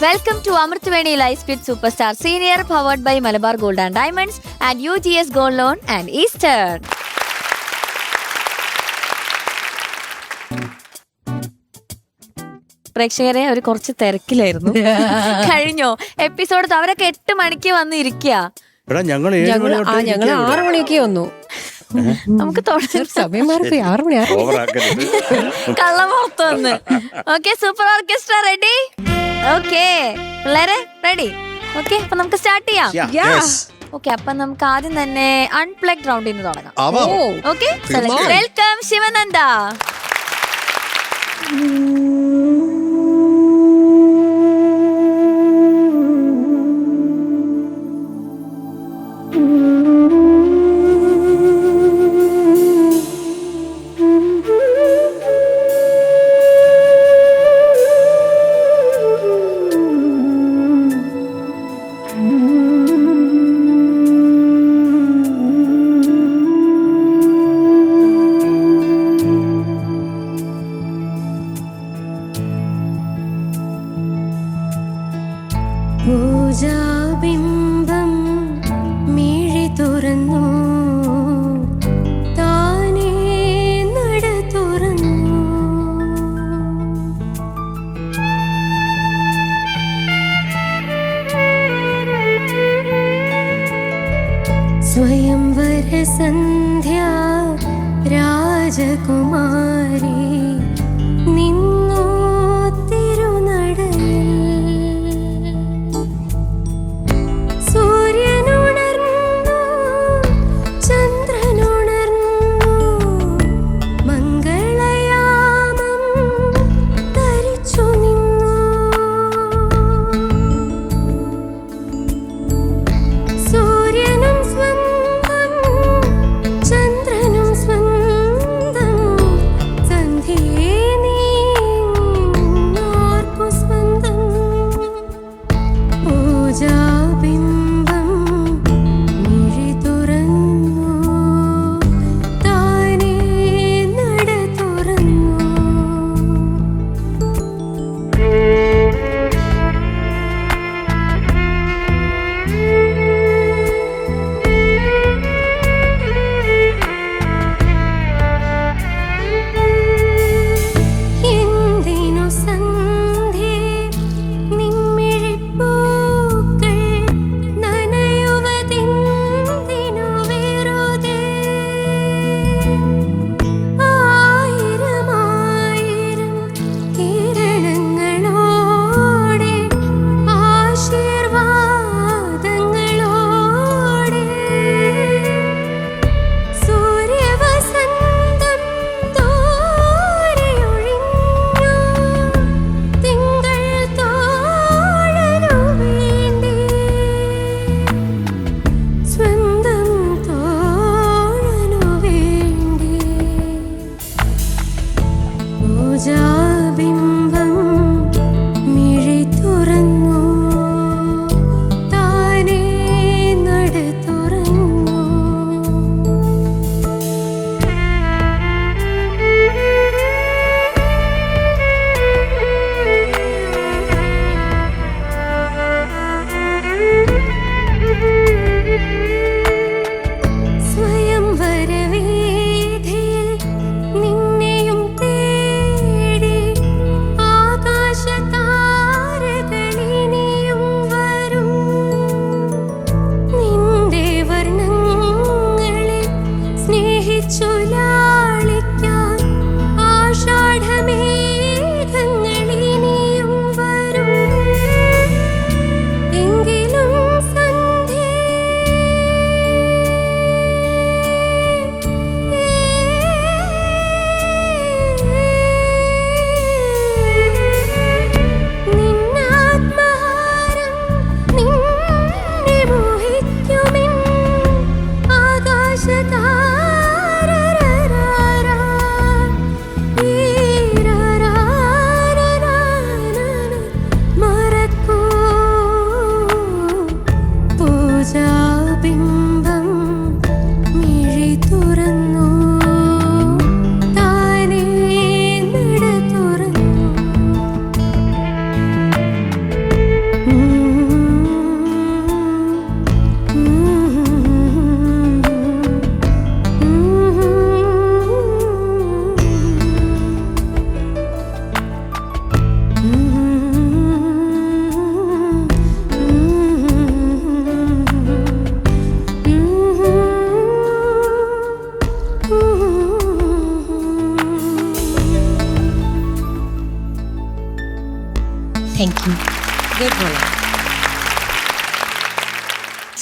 Welcome to Amrithveni Life with Superstar Senior, powered by Malabar Gold and Diamonds and UGS Gold Loan and Eastern. പ്രേക്ഷകരെ അവർ കുറച്ച് തിരക്കിലായിരുന്നു. കഴിഞ്ഞോ episode? അവരൊക്കെ 8 മണിക്ക് വന്ന് ഇരിക്കുക. ഞങ്ങൾ 6 മണിയൊക്കെ വന്നു. നമുക്ക് സമയം മാറി 6 മണി കള്ളം പുറത്ത് വന്ന്. Okay, super orchestra ready? Okay പിള്ളേരെ റെഡി? ഓക്കെ, അപ്പൊ നമുക്ക് സ്റ്റാർട്ട് ചെയ്യാം. ഓക്കെ, അപ്പൊ നമുക്ക് ആദ്യം തന്നെ അൺപ്ലഗ്ഡ് റൗണ്ടിൽ നിന്ന് തുടങ്ങാം. Okay, welcome Sivananda. പൂജാബിംബം മിഴി തുറന്നു, താനേ നട തുറന്നു. സ്വയംവര സന്ധ്യ രാജകുമാരി നിന്നു തിരുനടയിൽ.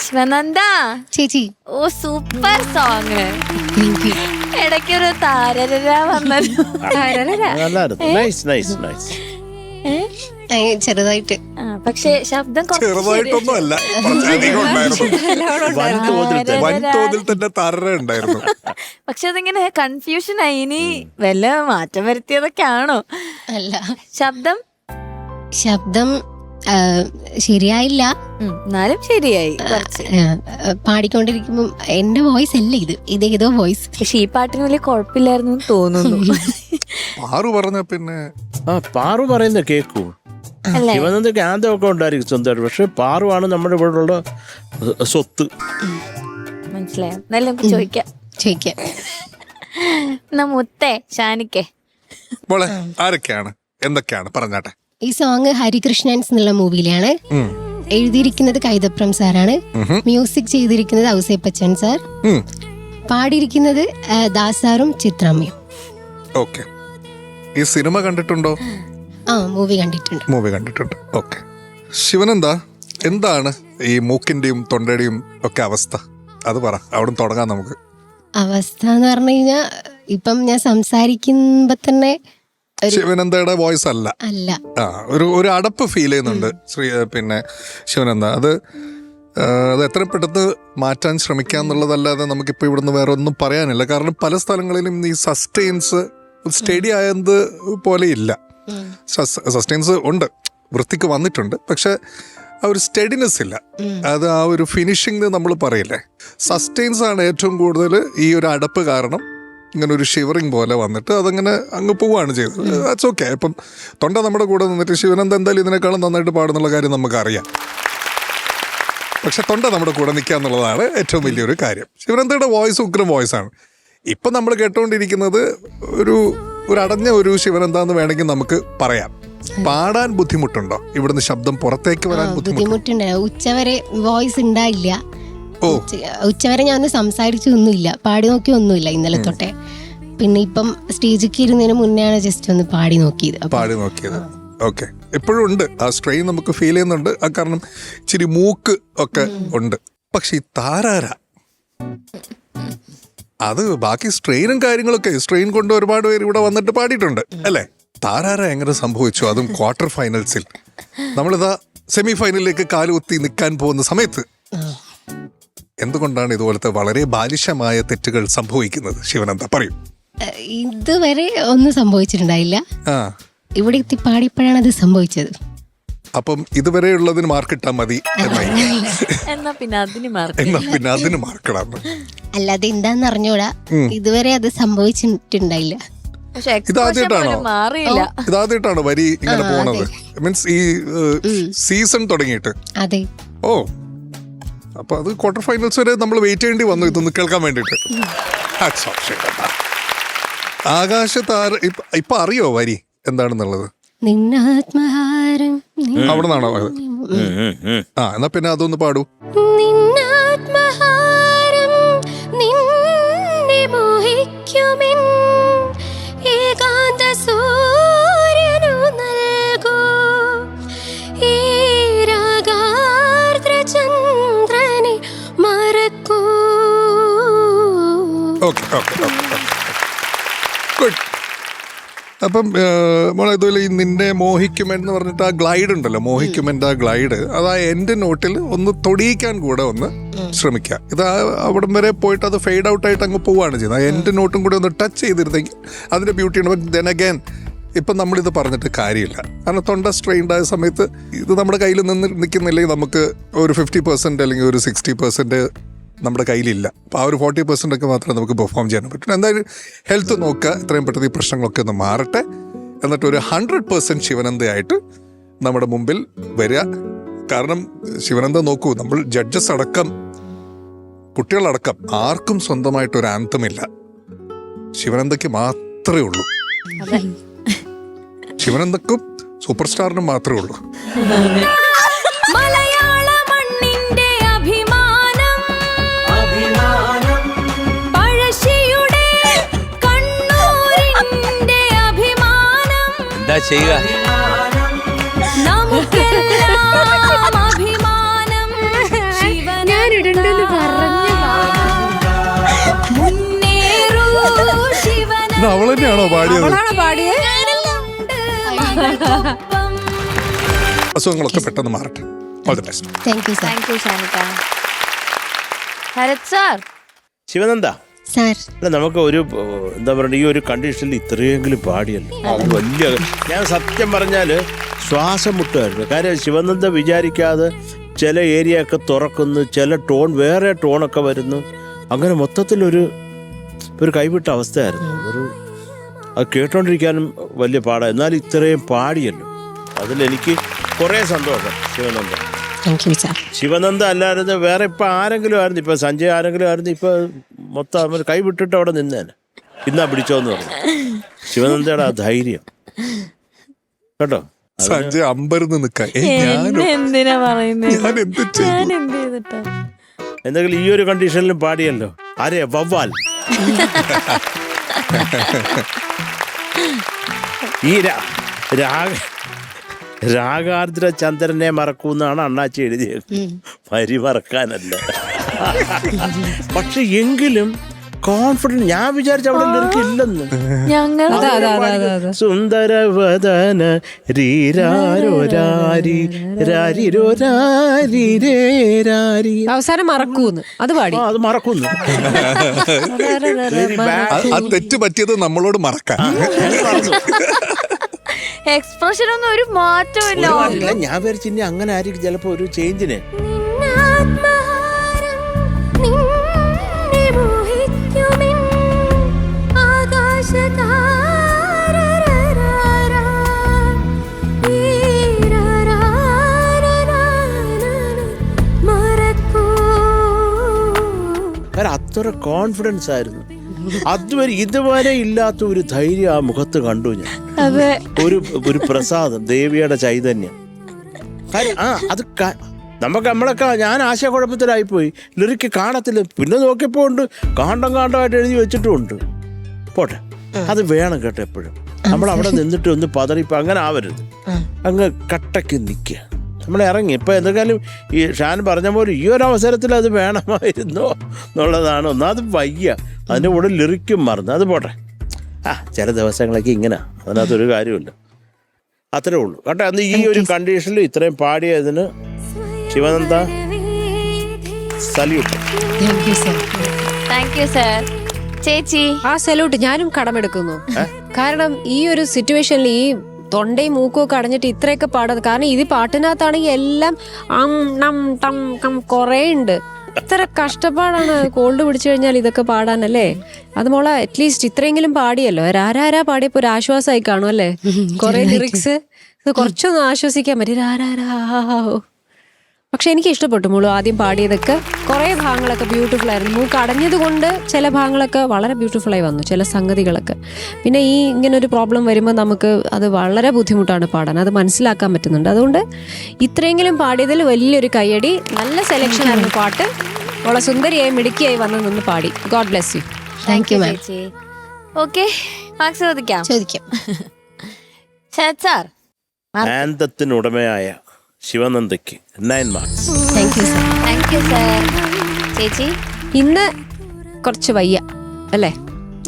ശിവനന്ദ ചേച്ചി ഓ സൂപ്പർ സോങ്. ഇടയ്ക്കൊരു താരര വന്നല്ലോ. ചെറുതായിട്ട് പക്ഷെ ശബ്ദം കുറച്ച് ചെറുതായിട്ടൊന്നും അല്ല, കുറച്ചധികം ഉണ്ടായിരുന്നു. വൻതോതിൽ തന്നെ തറ ഉണ്ടായിരുന്നു. പക്ഷെ അതിങ്ങനെ കൺഫ്യൂഷൻ ആയി. ഇനി വല്ല മാറ്റം വരുത്തിയതൊക്കെ ആണോ? അല്ല, ശബ്ദം ശരിയായില്ല. എന്നാലും ശരിയായി കുറച്ച്. പാടിക്കൊണ്ടിരിക്കുമ്പോ എന്റെ വോയിസ് അല്ല ഇതേതോ വോയിസ്. പക്ഷെ ഈ പാട്ടിന് വലിയ കുഴപ്പമില്ലായിരുന്നു എന്ന് തോന്നുന്നു. പാറു പറഞ്ഞ പിന്നെ പാറു പറയുന്ന കേക്കൂ. ശിവനന്ദക്ക് ആദ്യമൊക്കെ ഉണ്ടായിരിക്കും സ്വന്തമായിട്ട്, പക്ഷെ പാറുവാണ് നമ്മുടെ ഇവിടെ ഉള്ള സ്വത്ത്. മനസ്സിലായോ? എന്നാലും നമുക്ക് ചോദിക്കാം. മുത്തേ ഷാനിക്കേ മോളെ ആരൊക്കെയാണ് എന്തൊക്കെയാണ് പറഞ്ഞാട്ടെ. ഈ സോങ് ഹരികൃഷ്ണൻസ് എന്നുള്ള മൂവിയിലാണ്. എഴുതിയിരിക്കുന്നത് കൈതപ്രം സാറാണ്. മ്യൂസിക് ചെയ്തിരിക്കുന്നത് ഔസേപ്പച്ചൻ സാർ. പാടിയിരിക്കുന്നത് ദാസാറും ചിത്രമ്മയും. ഓക്കെ. ഈ സിനിമ കണ്ടിട്ടുണ്ടോ? മൂവി കണ്ടിട്ടുണ്ട്. ഓക്കെ. ശിവനന്ദ, എന്താണ് ഈ മൂക്കിന്റെയും തൊണ്ടയുടെയും ഒക്കെ അവസ്ഥ? അത് പറ, അവിടെ തുടങ്ങാം നമുക്ക്. അവസ്ഥ എന്ന് പറഞ്ഞു കഴിഞ്ഞാ ഇപ്പം ഞാൻ സംസാരിക്കുമ്പോ തന്നെ ശിവനന്ദയുടെ വോയിസ് അല്ല, ഒരു അടപ്പ് ഫീൽ ചെയ്യുന്നുണ്ട് പിന്നെ ശിവനന്ദ. അത് എത്ര പെട്ടെന്ന് മാറ്റാൻ ശ്രമിക്കുക എന്നുള്ളതല്ലാതെ നമുക്കിപ്പോൾ ഇവിടുന്ന് വേറെ ഒന്നും പറയാനില്ല. കാരണം പല സ്ഥലങ്ങളിലും ഈ സസ്റ്റെയിൻസ് സ്റ്റഡി ആയത് പോലെ ഇല്ല. സസ്റ്റെയിൻസ് ഉണ്ട്, വൃത്തിക്ക് വന്നിട്ടുണ്ട്, പക്ഷെ ആ ഒരു സ്റ്റഡിനെസ് ഇല്ല. അത് ആ ഒരു ഫിനിഷിംഗ് നമ്മൾ പറയില്ലേ, സസ്റ്റെയിൻസ് ആണ് ഏറ്റവും കൂടുതൽ ഈ ഒരു അടപ്പ് കാരണം ഇങ്ങനെ ഒരു ഷിവറിങ് പോലെ വന്നിട്ട് അതങ്ങനെ അങ്ങ് പോവുകയാണ് ചെയ്തത്. That's okay. ഇപ്പം തൊണ്ട നമ്മുടെ കൂടെ നിന്നിട്ട് ശിവനന്ദ എന്തായാലും ഇതിനേക്കാളും നന്നായിട്ട് പാടുന്നുള്ള കാര്യം നമുക്കറിയാം. പക്ഷെ തൊണ്ട നമ്മുടെ കൂടെ നിൽക്കുക എന്നുള്ളതാണ് ഏറ്റവും വലിയൊരു കാര്യം. ശിവനന്ദയുടെ വോയിസ് ഉഗ്രം വോയിസാണ്. ഇപ്പം നമ്മൾ കേട്ടോണ്ടിരിക്കുന്നത് ഒരു അടഞ്ഞ ഒരു ശിവനന്ദ എന്ന് വേണമെങ്കിൽ നമുക്ക് പറയാം. പാടാൻ ബുദ്ധിമുട്ടുണ്ടോ? ഇവിടുന്ന് ശബ്ദം പുറത്തേക്ക് വരാൻ ബുദ്ധിമുട്ടുണ്ട്. ഉച്ചവരെ വോയിസ് ഉണ്ടായില്ല. ഉച്ചവരെ ഞാൻ സംസാരിച്ചൊന്നുമില്ല, പാടി നോക്കിയൊന്നുമില്ല ഇന്നലെ തൊട്ടേ. പിന്നെ ഇപ്പം സ്റ്റേജിലേക്ക് ഇരുന്നതിന് മുന്നെയാണ് ജസ്റ്റ് ഒന്ന് പാടി നോക്കിയത്. ഓക്കെ. എപ്പോഴും ഉണ്ട് ആ സ്ട്രെയിൻ, നമുക്ക് ഫീൽ ചെയ്യുന്നുണ്ട്. ആ കാരണം ഇച്ചിരി മൂക്ക് ഒക്കെ ഉണ്ട്. പക്ഷെ ഈ താരാര അത് ബാക്കി സ്ട്രെയിനും കാര്യങ്ങളൊക്കെ, സ്ട്രെയിൻ കൊണ്ട് ഒരുപാട് പേര് ഇവിടെ വന്നിട്ട് പാടിയിട്ടുണ്ട് അല്ലേ? താരാര എങ്ങനെ സംഭവിച്ചു? അതും ക്വാർട്ടർ ഫൈനൽസിൽ. നമ്മളിതാ സെമി ഫൈനലിലേക്ക് കാലുകുത്തി നിൽക്കാൻ പോകുന്ന സമയത്ത് എന്തുകൊണ്ടാണ് ഇതുപോലത്തെ വളരെ ബാലിശമായ തെറ്റുകൾ സംഭവിക്കുന്നത്? ശിവനന്ദ പറയൂ. ഇതുവരെ ഒന്നും സംഭവിച്ചിട്ടുണ്ടായില്ല. ഇവിടെ എത്തി പാടിയപ്പോഴാണ് അത് സംഭവിച്ചത്. അപ്പം ഇതുവരെ ഉള്ളതിന് മാർക്കിട്ടാ മതി എന്നാ പിന്നെ അതിന് മാർക്കിടാം. അല്ലാതെ എന്താന്ന് അറിഞ്ഞൂടാ, ഇതുവരെ അത് സംഭവിച്ചിട്ടുണ്ടായില്ല. ഇതാദ്യമായിട്ടാണ് വരി ഇങ്ങനെ പോണത്? മീൻസ് ഈ സീസൺ തുടങ്ങിയിട്ട്? അതെ. ഓ, അപ്പൊ അത് ക്വാർട്ടർ ഫൈനൽസ് വരെ നമ്മൾ വെയിറ്റ് ചെയ്യേണ്ടി വന്നു ഇതൊന്ന് കേൾക്കാൻ വേണ്ടിട്ട്. ആകാശത്താര ഇപ്പൊ അറിയോ വരി എന്താണെന്നുള്ളത്? അവിടെ നിന്നാണോ? എന്നാ പിന്നെ അതൊന്ന് പാടൂ. അപ്പം മോളെ ഇതുപോലെ ഈ നിന്നെ മോഹിക്കുമെന്ന് പറഞ്ഞിട്ട് ആ ഗ്ലൈഡ് ഉണ്ടല്ലോ, മോഹിക്കുമെൻ്റെ ആ ഗ്ലൈഡ്, അത് ആ എൻ്റെ നോട്ടിൽ ഒന്ന് തൊടിയിക്കാൻ കൂടെ ഒന്ന് ശ്രമിക്കുക. ഇത് അവിടം വരെ പോയിട്ട് അത് ഫെയ്ഡ് ഔട്ടായിട്ട് അങ്ങ് പോവുകയാണ് ചെയ്യുന്നത്. ആ എൻ്റെ നോട്ടും കൂടെ ഒന്ന് ടച്ച് ചെയ്തിരുന്നെങ്കിൽ അതിൻ്റെ ബ്യൂട്ടി ഉണ്ട്. ദെൻ അഗൈൻ ഇപ്പം നമ്മളിത് പറഞ്ഞിട്ട് കാര്യമില്ല. കാരണം തൊണ്ട സ്ട്രെയിൻഡ് ആയ സമയത്ത് ഇത് നമ്മുടെ കയ്യിൽ നിൽക്കുന്നില്ലെങ്കിൽ നമുക്ക് ഒരു 50% അല്ലെങ്കിൽ ഒരു 60% നമ്മുടെ കയ്യിലില്ല. അപ്പോൾ ആ ഒരു 40% ഒക്കെ മാത്രമേ നമുക്ക് പെർഫോം ചെയ്യാൻ പറ്റുള്ളൂ. എന്തായാലും ഹെൽത്ത് നോക്കുക, എത്രയും പെട്ടെന്ന് ഈ പ്രശ്നങ്ങളൊക്കെ ഒന്ന് മാറട്ടെ. എന്നിട്ട് ഒരു 100% ശിവനന്ദയായിട്ട് നമ്മുടെ മുമ്പിൽ വരിക. കാരണം ശിവനന്ദ നോക്കൂ, നമ്മൾ ജഡ്ജസ് അടക്കം കുട്ടികളടക്കം ആർക്കും സ്വന്തമായിട്ടൊരു ആന്തമില്ല. ശിവനന്ദയ്ക്ക് മാത്രമേ ഉള്ളൂ. ശിവനന്ദക്കും സൂപ്പർ സ്റ്റാറിനും മാത്രമേ ഉള്ളൂ. ചെയ്യുക അവൾ തന്നെയാണോ പാടിയത്? അവളാണ് പാടിയേ. അസുഖങ്ങളൊക്കെ പെട്ടെന്ന് മാറട്ടെ. All the best. Thank you sir. Thank you Shanika. Bharath sir, Shivananda, sir അല്ല നമുക്ക് ഒരു എന്താ പറയുക, ഈ ഒരു കണ്ടീഷനിൽ ഇത്രയെങ്കിലും പാടിയല്ലോ, അത് വലിയ. ഞാൻ സത്യം പറഞ്ഞാൽ ശ്വാസം മുട്ടുമായിരുന്നു. കാര്യം ശിവനന്ദ വിചാരിക്കാതെ ചില ഏരിയ ഒക്കെ തുറക്കുന്നു, ചില ടോൺ വേറെ ടോണൊക്കെ വരുന്നു. അങ്ങനെ മൊത്തത്തിലൊരു കൈവിട്ട അവസ്ഥയായിരുന്നു. അത് കേട്ടോണ്ടിരിക്കാനും വലിയ പാടാണ്. എന്നാലും ഇത്രയും പാടിയല്ലോ, അതിലെനിക്ക് കുറേ സന്തോഷം. Sivananda, thank you sir. Sivananda അല്ലായിരുന്നു വേറെ ഇപ്പം ആരെങ്കിലും ആയിരുന്നു, ഇപ്പം സഞ്ജയ് ആരെങ്കിലും ആയിരുന്നു, ഇപ്പം മൊത്തം കൈ വിട്ടിട്ട് അവിടെ നിന്നേനെ. ഇന്നാ പിടിച്ചോന്ന് പറഞ്ഞു. ശിവനന്ദയുടെ ആ ധൈര്യം കേട്ടോ. സഞ്ജയ് അമ്പരന്ന് നിൽക്കാൻ എന്തിനാ പറയുന്നത്? ഞാൻ എന്ത് ചെയ്യും? ഞാൻ എന്ത് ചെയ്തിട്ടാ? എന്തെങ്കിലും ഈ ഒരു കണ്ടീഷനിലും പാടിയല്ലോ. ആരെ വവ്വാൽ ഈ രാഗാർദ്ര ചന്ദ്രനെ മറക്കൂന്നാണ് അണ്ണാച്ചി എഴുതിയത്. വരി മറക്കാനല്ല. പക്ഷെ എങ്കിലും കോൺഫിഡൻസ്, ഞാൻ വിചാരിച്ച അവിടെ ലിറിക്ക് ഇല്ലെന്ന്. ഞങ്ങൾ സുന്ദരവദന രീരാരോ രാരി രാരിരോ രാരി രാരി. അവസാനം മറക്കൂന്ന് അത് പാടി. അത് മറക്കുന്നു. ആ തെറ്റ് പറ്റിയത് നമ്മളോട് മറക്കാൻ. എക്സ്പ്രഷൻ ഒന്നും ഒരു മാറ്റമില്ല. ഞാൻ വിചാരിച്ചു ഇനി അങ്ങനെ ആയിരിക്കും ചിലപ്പോ ഒരു ചേഞ്ചിന്. അത്ര കോൺഫിഡൻസ് ആയിരുന്നു. അതുവരെ ഇതുവരെ ഇല്ലാത്ത ഒരു ധൈര്യം ആ മുഖത്ത് കണ്ടു ഞാൻ. ഒരു പ്രസാദം, ദേവിയുടെ ചൈതന്യം. അത് നമ്മളൊക്കെ ഞാൻ ആശയക്കുഴപ്പത്തിലായിപ്പോയി. ലിറിക്ക് കാണത്തില്ല. പിന്നെ നോക്കിയപ്പോ ഉണ്ട്, കാണ്ടമായിട്ട് എഴുതി വെച്ചിട്ടുമുണ്ട്. പോട്ടെ, അത് വേണം കേട്ടോ. എപ്പോഴും നമ്മൾ അവിടെ നിന്നിട്ട് ഒന്ന് പതറിപ്പോ അങ്ങനെ ആവരുത്. അങ്ങ് കട്ടയ്ക്ക് നിൽക്കുക. നമ്മൾ ഇറങ്ങി. ഇപ്പം എന്തെങ്കിലും ഈ ഷാൻ പറഞ്ഞ പോലെ ഈ ഒരു അവസരത്തിൽ അത് വേണമായിരുന്നോ എന്നുള്ളതാണ്. ഒന്നാമത് വയ്യ, അതിൻ്റെ കൂടെ ലിറിക്കും മറന്നു. അത് പോട്ടെ, ചില ദിവസങ്ങളൊക്കെ ഇങ്ങനെ, അതിനകത്തൊരു കാര്യമില്ല. അത്രേ ഉള്ളൂ കേട്ടോ. അന്ന് ഈ ഒരു കണ്ടീഷനിൽ ഇത്രയും പാടിയതിന് Shivananda salute. Thank you sir. ചേച്ചി, ആ സല്യൂട്ട് ഞാനും കടമെടുക്കുന്നു. കാരണം ഈ ഒരു സിറ്റുവേഷനിൽ ഈ തൊണ്ടയും മൂക്കും ഒക്കെ അടഞ്ഞിട്ട് ഇത്രയൊക്കെ പാടാതെ, കാരണം ഇത് പാട്ടിനകത്താണെങ്കിൽ എല്ലാം കുറേ ഉണ്ട്. ഇത്ര കഷ്ടപ്പാടാണ് കോൾഡ് പിടിച്ചു കഴിഞ്ഞാൽ ഇതൊക്കെ പാടാനല്ലേ. അത് മോളെ അറ്റ്ലീസ്റ്റ് ഇത്രയെങ്കിലും പാടിയല്ലോ. ആരാ പാടിയപ്പോ ഒരു ആശ്വാസമായി കാണും അല്ലേ. കുറെ ലിറിക്സ് ഇത് കുറച്ചൊന്നും ആശ്വസിക്കാൻ പറ്റും. പക്ഷെ എനിക്ക് ഇഷ്ടപ്പെട്ടു മോളു ആദ്യം പാടിയതൊക്കെ. കുറേ ഭാഗങ്ങളൊക്കെ ബ്യൂട്ടിഫുൾ ആയിരുന്നു. മൂക്ക് അടഞ്ഞത് കൊണ്ട് ചില ഭാഗങ്ങളൊക്കെ വളരെ ബ്യൂട്ടിഫുള്ളായി വന്നു, ചില സംഗതികളൊക്കെ. പിന്നെ ഈ ഇങ്ങനെ ഒരു പ്രോബ്ലം വരുമ്പോൾ നമുക്ക് അത് വളരെ ബുദ്ധിമുട്ടാണ് പാടാൻ, അത് മനസ്സിലാക്കാൻ പറ്റുന്നുണ്ട്. അതുകൊണ്ട് ഇത്രയെങ്കിലും പാടിയതിൽ വലിയൊരു കയ്യടി. നല്ല സെലക്ഷൻ ആയിരുന്നു പാട്ട്. വളരെ സുന്ദരിയായി മിടുക്കിയായി വന്ന് നിന്ന് പാടി. God bless you. Thank you ma'am. ചേച്ചി. ഓക്കെ, മാർക്സ് ചോദിക്കാം. സാർ, ആനന്ദത്തിനുടമയായ ശിവനന്ദയ്ക്ക് 9 marks. Thank you sir. Thank you sir. ചേച്ചി, ഇന്ന് കുറച്ച് വയ്യ അല്ലേ,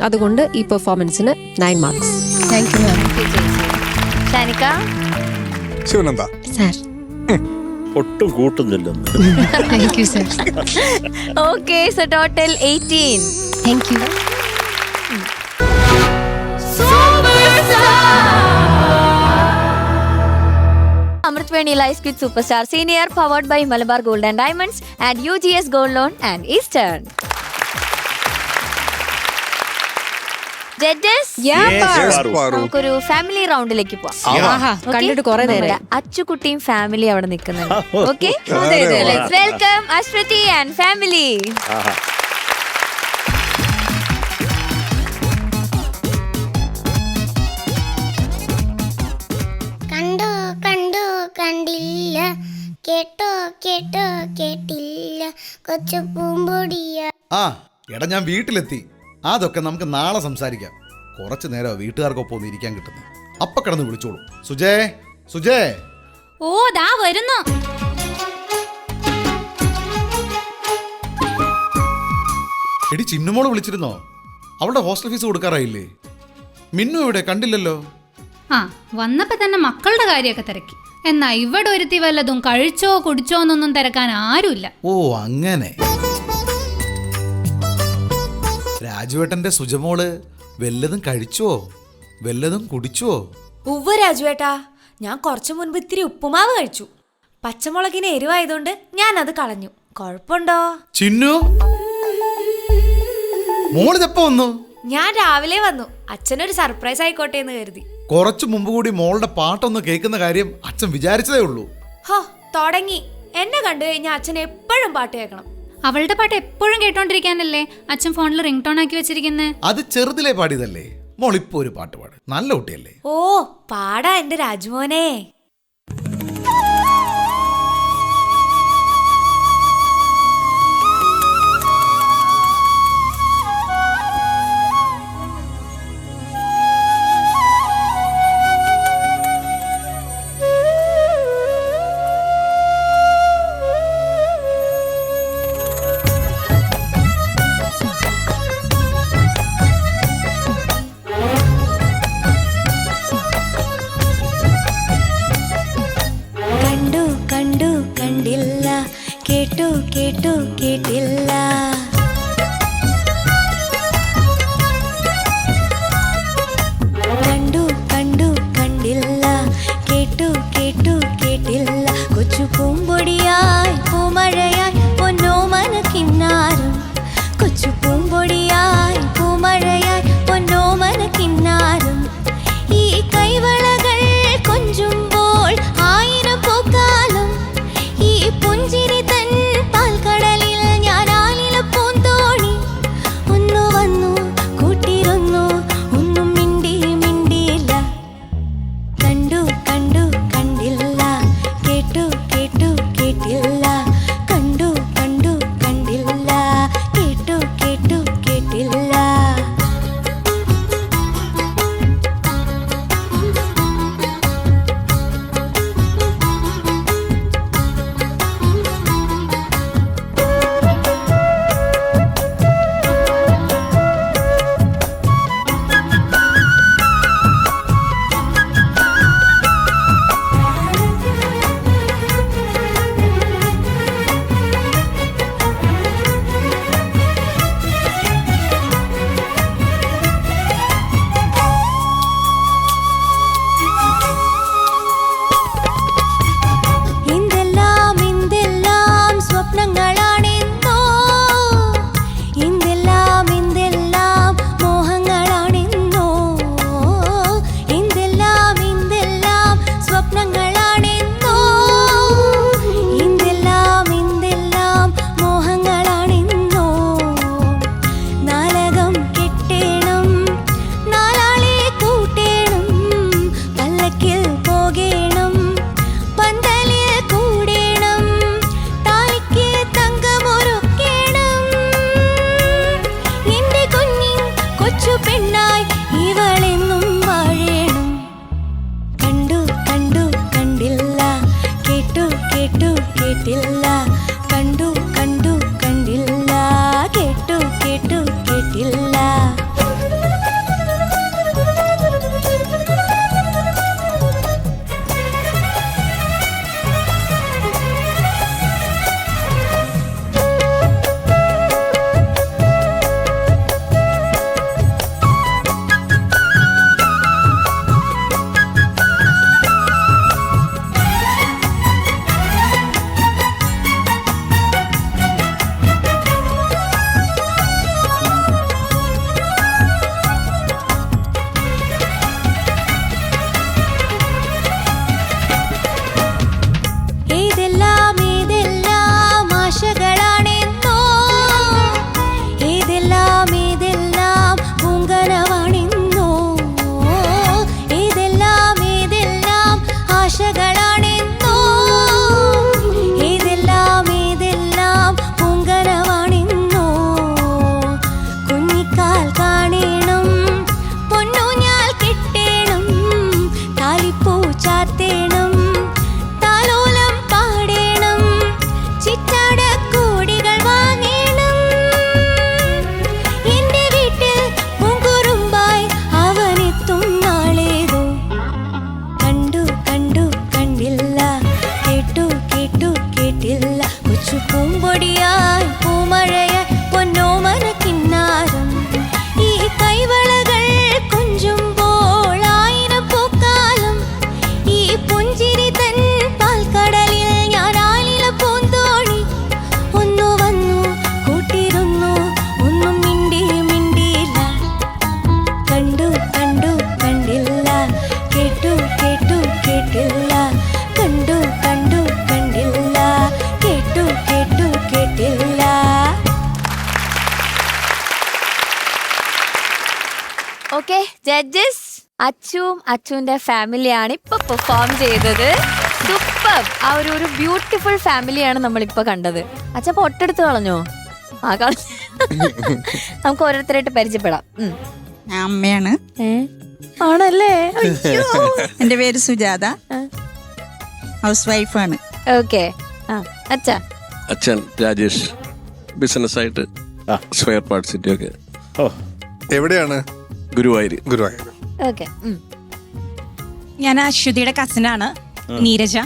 അതുകൊണ്ട് ഈ പെർഫോമൻസിന് 9 marks. Thank you ma'am. Shanikka, Shivananda sir. ഒട്ടും കൂട്ടുന്നില്ലെന്ന്. Thank you sir. Okay, so total 18. Thank you. Amritwani Life Kit Superstar Senior powered by Malabar Gold and Diamonds and UGS Gold Loan and Eastern. Judges, നമുക്കൊരു family റൗണ്ടിലേക്ക് പോവാം. കണ്ടിട്ട് കുറെ നേരം. അച്ചുകുട്ടിയും family അവിടെ നിൽക്കുന്നുണ്ട്. Okay, welcome Aswathy and family. കണ്ടില്ല, കേട്ടോ കേട്ടില്ല, കൊച്ചു പൂമ്പൊടിയ. എടാ, ഞാൻ വീട്ടിലെത്തി. അതൊക്കെ നമുക്ക് നാളെ സംസാരിക്കാം. കുറച്ചു നേരം വീട്ടുകാർക്കൊപ്പം ഒന്ന് ഇരിക്കാൻ കിട്ടുന്നു. അപ്പ കിടന്ന് വിളിച്ചോളൂ. സുജേ. ഓ, ദാ വരുന്നു. എടി, ചിന്നുമോള് വിളിച്ചിരുന്നോ? അവളുടെ ഹോസ്റ്റൽ ഫീസ് കൊടുക്കാറായില്ലേ? മിന്നു ഇവിടെ കണ്ടില്ലല്ലോ. ആ വന്നപ്പോ തന്നെ മക്കളുടെ കാര്യമൊക്കെ തിരക്കി. എന്നാ ഇവിടെ ഒരുത്തി വല്ലതും കഴിച്ചോ കുടിച്ചോ എന്നൊന്നും തിരക്കാൻ ആരുമില്ല. ഓ അങ്ങനെ. രാജുവേട്ടന്റെ സുജമോള് വല്ലതും കഴിച്ചോ വല്ലതും കുടിച്ചോ? ഉവ്വ് രാജുവേട്ടാ, ഞാൻ കുറച്ചു മുൻപ് ഇത്തിരി ഉപ്പുമാവ് കഴിച്ചു. പച്ചമുളകിന് എരിവായതുകൊണ്ട് ഞാൻ അത് കളഞ്ഞു. കുഴപ്പമുണ്ടോ? ചിന്നു മോളിതെപ്പോ വന്നു? ഞാൻ രാവിലെ വന്നു. അച്ഛനൊരു സർപ്രൈസ് ആയിക്കോട്ടെ എന്ന് കരുതി. കുറച്ചു മുമ്പ് കൂടി മോളുടെ പാട്ടൊന്ന് കേൾക്കുന്ന കാര്യം അച്ഛൻ വിചാരിച്ചതേ ഉള്ളൂ. ഹോ തുടങ്ങി. എന്നെ കണ്ടു കഴിഞ്ഞാൽ അച്ഛൻ എപ്പോഴും പാട്ട് കേൾക്കണം. അവളുടെ പാട്ട് എപ്പോഴും കേട്ടോണ്ടിരിക്കാനല്ലേ അച്ഛൻ ഫോണിൽ റിംഗ് ടോൺ ആക്കി വെച്ചിരിക്കുന്നത്? അത് ചെറുതിലെ പാടിയതല്ലേ. മോൾ ഇപ്പൊ ഒരു പാട്ട് പാട്. നല്ല കുട്ടിയല്ലേ. ഓ പാടാ എന്റെ രാജുമോനെ. കേട്ടു കേട്ടു കേട്ടില്ല. കണ്ടു കണ്ടു കണ്ടില്ല. കേട്ടു കേട്ടു കേട്ടില്ല. കൊച്ചു പൂമ്പൊടിയായി പൂമഴയായി പൊന്നോ മനക്കിന്നാരം. കൊച്ചു പൂമ്പൊടിയായി പൂമഴയായി പൊന്നോ മനക്കിന്നാരം. ഈ കൈവളകൾ കൊഞ്ചുമ്പോൾ ആയിരം പൂക്കാലം. ഈ പുഞ്ചിരി തൻ പാൽക്കടലിൽ ഞാൻ ആലില പൂന്തോണി. ഒന്നു വന്നു കൂട്ടിരുന്നു ഒന്നും മിണ്ടി മിണ്ടിയില്ല. കണ്ടു കണ്ടു കണ്ടില്ല. കേട്ടു കേട്ടു കേട്ടില്ല. കണ്ടു കണ്ടു കണ്ടില്ല. കേട്ടു കേട്ടു കേട്ടില്ല. കണ്ടു കണ്ടു കണ്ടില്ല. കേട്ടു കേട്ടു കേട്ടില്ല. ജഡ്ജസ് അച്ചുവും അച്ചുവിന്റെ ഫാമിലിയാണ് ഇപ്പൊ പെർഫോം ചെയ്തത്. സൂപ്പർ. ആ ഒരു ബ്യൂട്ടിഫുൾ ഫാമിലിയാണ് നമ്മളിപ്പോ കണ്ടത്. അച്ഛൻ പൊട്ടെടുത്ത് കളഞ്ഞോ? ആ കളഞ്ഞു. നമുക്ക് ഓരോരുത്തരായിട്ട് പരിചയപ്പെടാം. ഞാൻ അമ്മയാണ്. ആണല്ലേ? എന്റെ പേര് സുജാത, ഹൗസ് വൈഫാണ്. ഓക്കെ. അച്ഛാ? അച്ഛൻ രാജേഷ്, ബിസിനസ്സായിട്ട് സ്പെയർ പാർട്സിന്റെ ഒക്കെ. എവിടെയാണ്? ഗുരുവായൂർ. ഓക്കെ. ഞാൻ അശ്വതിയുടെ കസിനാണ്, നീരജ.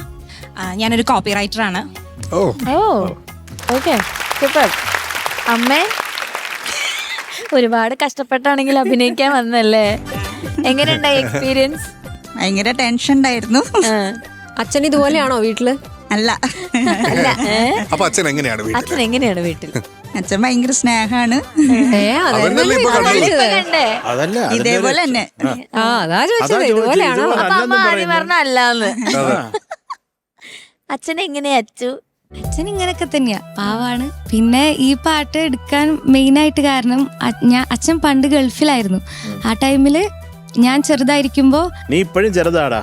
ഞാനൊരു കോപ്പി റൈറ്ററാണ്. ഓ ഓക്കെ, സൂപ്പർ. അമ്മേ, ഒരുപാട് കഷ്ടപ്പെട്ടാണെങ്കിൽ അഭിനയിക്കാൻ വന്നല്ലേ? എങ്ങനെയുണ്ടായി എക്സ്പീരിയൻസ്? ഭയങ്കര ടെൻഷൻ ഉണ്ടായിരുന്നു. അച്ഛൻ ഇതുപോലെയാണോ വീട്ടില്? അല്ല. അപ്പൊ അച്ഛൻ എങ്ങനെയാണ് വീട്ടിൽ? അച്ഛൻ ഭയങ്കര സ്നേഹമാണ്. ഇതേപോലെ തന്നെ. അതാ ചോദിച്ചത്, ഇതുപോലെയാണോ? അപ്പൊ അമ്മ ആദ്യം പറഞ്ഞ അല്ലാന്ന്. അച്ഛൻ എങ്ങനെയാ അച്ചു? അച്ഛൻ ഇങ്ങനെയൊക്കെ തന്നെയാ, പാവാണ്. പിന്നെ ഈ പാട്ട് എടുക്കാൻ മെയിൻ ആയിട്ട് കാരണം അച്ഛൻ പണ്ട് ഗൾഫിലായിരുന്നു. ആ ടൈമില് ഞാൻ ചെറുതായിരിക്കുമ്പോ. നീ ഇപ്പോഴും ചെറുതാടാ.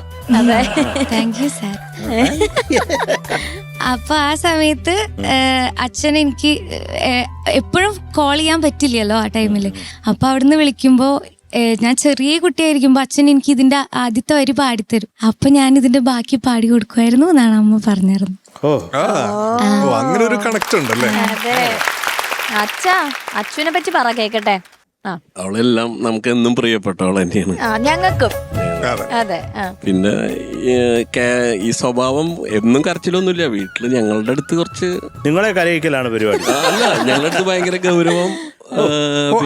Thank you sir. അപ്പൊ ആ സമയത്ത് അച്ഛൻ എനിക്ക് എപ്പോഴും കോൾ ചെയ്യാൻ പറ്റില്ലല്ലോ ആ ടൈമില്. അപ്പൊ അവിടുന്ന് വിളിക്കുമ്പോ ഞാൻ ചെറിയ കുട്ടിയായിരിക്കുമ്പോ അച്ഛൻ എനിക്ക് ഇതിന്റെ ആദ്യത്തെ വരി പാടിത്തരും. അപ്പൊ ഞാൻ ഇതിന്റെ ബാക്കി പാടി കൊടുക്കുമായിരുന്നു എന്നാണ് അമ്മ പറഞ്ഞിരുന്നത്. അങ്ങനെ ഒരു കണക്ട് ഉണ്ടല്ലേ? അതെ. അച്ഛാ, അച്ഛനെ പറ്റി പറ കേക്കട്ടെ. അവളെല്ലാം നമുക്ക് എന്നും പ്രിയപ്പെട്ടവൾ തന്നെയാണ്. ഞങ്ങൾക്കും. അതെ. പിന്നെ ഈ സ്വഭാവം എന്നും കരച്ചിലൊന്നുമില്ല. വീട്ടില് ഞങ്ങളുടെ അടുത്ത് കുറച്ച് നിങ്ങളെ കരയിക്കലാണ് പരിപാടി. അല്ല, ഞങ്ങളുടെ അടുത്ത് ഭയങ്കര ഗൗരവം.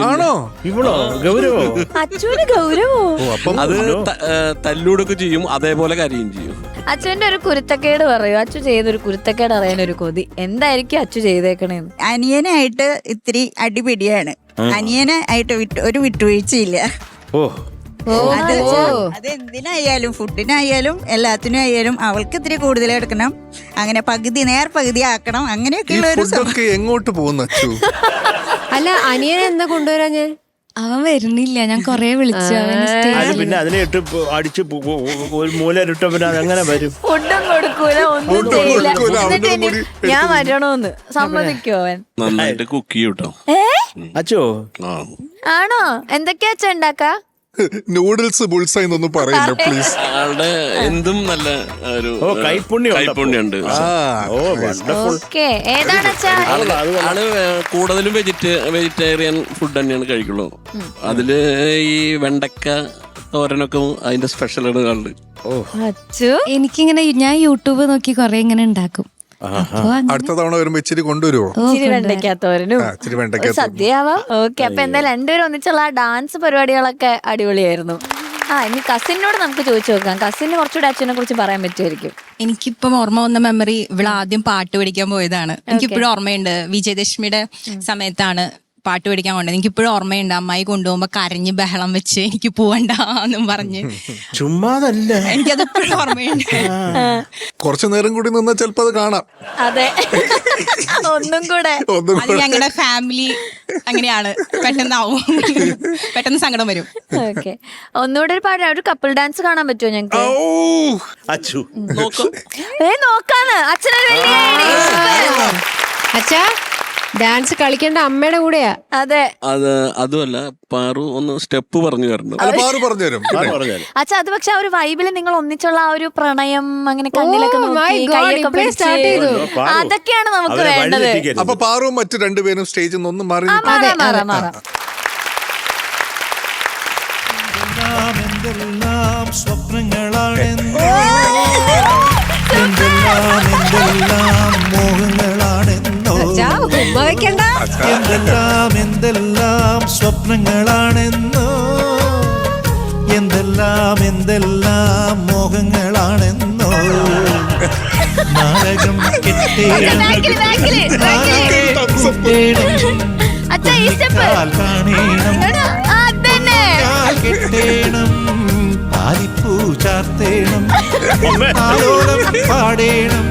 ആണോ? ഇവളോ ഗൗരവോ? അച്ഛന് ഗൗരവോ? അത് തല്ലൂടൊക്കെ ചെയ്യും, അതേപോലെ കരയും ചെയ്യും. അച്ഛന്റെ ഒരു കുരുത്തക്കേട് പറയൂ. അച്ചു ചെയ്തൊരു കുരുത്തക്കേട് അറിയാനൊരു കൊതി. എന്തായിരിക്കും അച്ചു ചെയ്തേക്കണേന്ന്? അനിയനായിട്ട് ഇത്തിരി അടിപിടിയാണ്. അനിയനായിട്ട് ഒരു വിട്ടുവീഴ്ചയില്ല. അത് എന്തിനായാലും, ഫുഡിനായാലും എല്ലാത്തിനും ആയാലും അവൾക്ക് ഇത്തിരി കൂടുതൽ എടുക്കണം. അങ്ങനെ പകുതി ആക്കണം. അങ്ങനെയൊക്കെ എങ്ങോട്ട് പോകുന്നു അച്ചു? അല്ല, അനിയനെ എന്താ കൊണ്ടുവരാ? ഞാൻ അവൻ വരുന്നില്ല. ഞാൻ കൊറേ വിളിച്ചു. പിന്നെ അതിനെ ഇട്ട് അടിച്ച് ഒരു മൂലരിട്ടോ, പിന്നെ അതെങ്ങനെ വരും? ഫുഡും കൊടുക്കൂല, ഒന്നും ചെയ്യില്ല. ഞാൻ വരണോന്ന് സമ്മതിക്കോ അവൻ? നന്നായിട്ട് കുക്ക് ചെയ്യൂട്ടോ അച്ചോ. ആണോ? എന്തൊക്കെയാ അച്ഛൻ ഉണ്ടാക്കാ? നൂഡിൽസ് ബുൾസൈ എന്നൊന്നും പറയില്ല പ്ലീസ്. ആളുടെ എന്തും നല്ല ഒരു കൈപ്പുണ്യുണ്ട്. ഏതാണ് അച്ഛാ? ആള് കൂടുതലും വെജിറ്റേറിയൻ ഫുഡ് തന്നെയാണ് കഴിക്കുള്ളൂ. അതില് ഈ വെണ്ടക്ക തോരനൊക്കെ അതിന്റെ സ്പെഷ്യലുകളുണ്ട്. എനിക്കിങ്ങനെ ഞാൻ യൂട്യൂബ് നോക്കി കൊറേ ഇങ്ങനെ ഉണ്ടാക്കും. അടുത്ത തവണ വരുമ്പോ ഇച്ചിരി കൊണ്ടുവരുമോ? ഇച്ചിരി വെണ്ടയ്ക്കാത്തോരനും സദ്യയാവാം. ഓക്കെ. അപ്പൊ എന്തായാലും രണ്ടുപേരും ഒന്നിച്ചുള്ള ആ ഡാൻസ് പരിപാടികളൊക്കെ അടിപൊളിയായിരുന്നു. ഇനി കസിനോട് നമുക്ക് ചോദിച്ചു നോക്കാം. കസിന് കുറച്ചുകൂടെ അച്ഛനെ കുറിച്ച് പറയാൻ പറ്റുമായിരിക്കും. എനിക്കിപ്പം ഓർമ്മ വന്ന മെമ്മറി, ഇവിടെ ആദ്യം പാട്ട് പഠിക്കാൻ പോയതാണ്. എനിക്കിപ്പോഴും ഓർമ്മയുണ്ട്. വിജയദശമിയുടെ സമയത്താണ് പാട്ട് പഠിക്കാൻ കൊണ്ടത്. എനിക്കിപ്പോഴും ഓർമ്മയുണ്ട്. അമ്മായി കൊണ്ടുപോകുമ്പോ കരഞ്ഞ് ബഹളം വെച്ച് എനിക്ക് പോവണ്ടെന്നും പറഞ്ഞ്. ചുമ്മാതല്ല, എനിക്കതെപ്പോഴും ഓർമ്മയുണ്ട്. കുറച്ചു നേരം കൂടി നിന്നാൽ ചിലപ്പോ അത് കാണാം. അതെ, ഒന്നും കൂടെ. അത് ഞങ്ങളുടെ ഫാമിലി അങ്ങനെയാണ്. പെട്ടെന്ന് സങ്കടം വരും. ഓക്കെ, ഒന്നുകൂടെ ഒരു പാട്ട്, ഒരു കപ്പിൾ ഡാൻസ് കാണാൻ പറ്റുമോ ഞങ്ങൾക്ക്? നോക്കാന്ന്. അച്ഛനൊരു വലിയ അച്ഛാ, ഡാൻസ് കളിക്കേണ്ട അമ്മയുടെ കൂടെയാ. അതെ. അതുമല്ല, പാറു ഒന്ന് സ്റ്റെപ്പ് പറഞ്ഞു തരണം. അച്ഛാ, അത് പക്ഷെ ആ ഒരു വൈബില് നിങ്ങൾ ഒന്നിച്ചുള്ള ആ ഒരു പ്രണയം, അങ്ങനെ കണ്ണിലൊക്കെ അതൊക്കെയാണ് നമുക്ക് വേണ്ടത്. അപ്പൊ പാറുവും മറ്റു രണ്ടുപേരും സ്റ്റേജിൽ നിന്ന് ഒന്ന് മാറി. എന്തെല്ലാം സ്വപ്നങ്ങളാണെന്നോ, എന്തെല്ലാം മോഹങ്ങളാണെന്നോ. നാടകം കെട്ടേണം, കെട്ടേണം, താലിപ്പൂ ചാർത്തേണം, ആലോളം പാടേണം,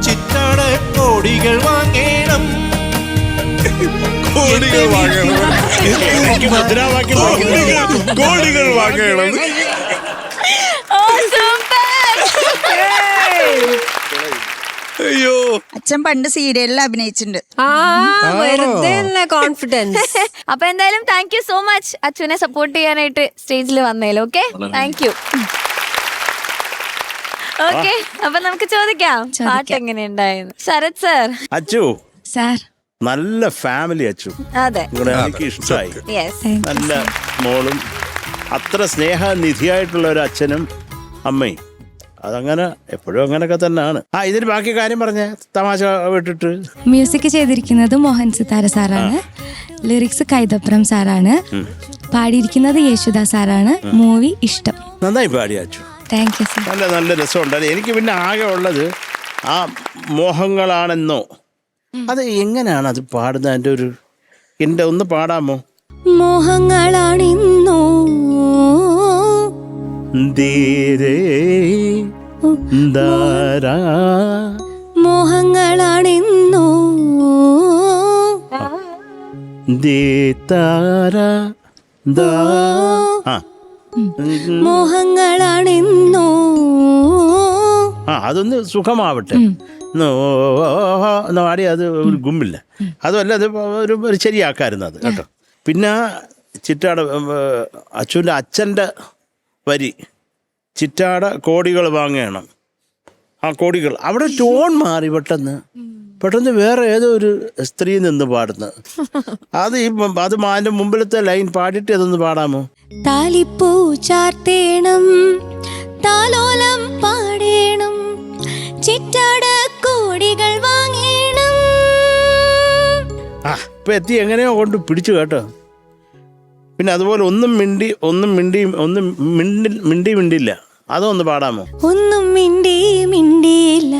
ചിറ്റാട കോടികൾ വാങ്ങേണം. കോടികൾ വാങ്ങണം, എനിക്ക് മുദ്രാവാക്യം കോടികൾ വാങ്ങണം. അയ്യോ, അച്ഛൻ പണ്ട് സീരിയലിൽ അഭിനയിച്ചിട്ടുണ്ട്. കോൺഫിഡൻസ്. അപ്പൊ എന്തായാലും താങ്ക് യു സോ മച്ച് അച്ഛനെ സപ്പോർട്ട് ചെയ്യാനായിട്ട് സ്റ്റേജിൽ വന്നേലും. Okay, thank you. ഓക്കെ, അപ്പൊ നമുക്ക് ചോദിക്കാം പാട്ട് എങ്ങനെയുണ്ടായിരുന്നു. ശരത് സർ. അച്ചു സാർ നല്ല ഫാമിലി അച്ചു. അതെ, എനിക്ക് ഇഷ്ടമായി. യെസ്. നല്ല മോളും അത്ര സ്നേഹനിധിയായിട്ടുള്ള ഒരു അച്ഛനും അമ്മയും. അതങ്ങനെ എപ്പോഴും അങ്ങനെയൊക്കെ തന്നെയാണ്. ഇതിന് ബാക്കി കാര്യം പറഞ്ഞ തമാശ വിട്ടിട്ട്. മ്യൂസിക് ചെയ്തിരിക്കുന്നത് മോഹൻ സിതാര സാറാണ്, ലിറിക്സ് കൈതപ്രം സാറാണ്, പാടിയിരിക്കുന്നത് യേശുദാസ് സാറാണ്. മൂവി ഇഷ്ടം. നന്നായി പാടി അച്ചു. Thank you sir. നല്ല നല്ല രസമുണ്ടായിരുന്നു. എനിക്ക് പിന്നെ ആകെ ഉള്ളത് ആ മോഹങ്ങളാണെന്നോ, അത് എങ്ങനെയാണ് അത് പാടുന്നത്? അതിൻ്റെ ഒരു എൻ്റെ ഒന്ന് പാടാമോ? മോഹങ്ങളാണിന്നോ ധീരേ ദാരാ, മോഹങ്ങളാണിന്നോ ദീതാരാ ദാ. മോഹങ്ങളാണിന്നോ. അതൊന്ന് സുഖമാവട്ടെ. പാടി അത് ഒരു ഗുമ്മില്ല. അതുമല്ല, അത് ഒരു ശരിയാക്കായിരുന്നു അത് കേട്ടോ. പിന്നെ ചിറ്റാട അച്ഛൻ്റെ അച്ഛൻ്റെ വരി, ചിറ്റാട കോടികൾ വാങ്ങണം. ആ കോടികൾ അവിടെ ടോൺ മാറി പെട്ടെന്ന് വേറെ ഏതോ ഒരു സ്ത്രീ നിന്ന് പാടുന്നത്. അത് അതിൻ്റെ മുമ്പിലത്തെ ലൈൻ പാടിയിട്ട് അതൊന്ന് പാടാമോ? താലിപ്പൂ ചാർത്തേണം, താലോലം പാടേണം, ചിറ്റാട കോടികൾ വാങ്ങേണം. ഇപ്പൊ എത്തി എങ്ങനെയോ കൊണ്ട് പിടിച്ചു കേട്ടോ. പിന്നെ അതുപോലെ ഒന്നും മിണ്ടിയില്ല. അതൊന്ന് പാടാമോ? ഒന്നും മിണ്ടിയില്ല.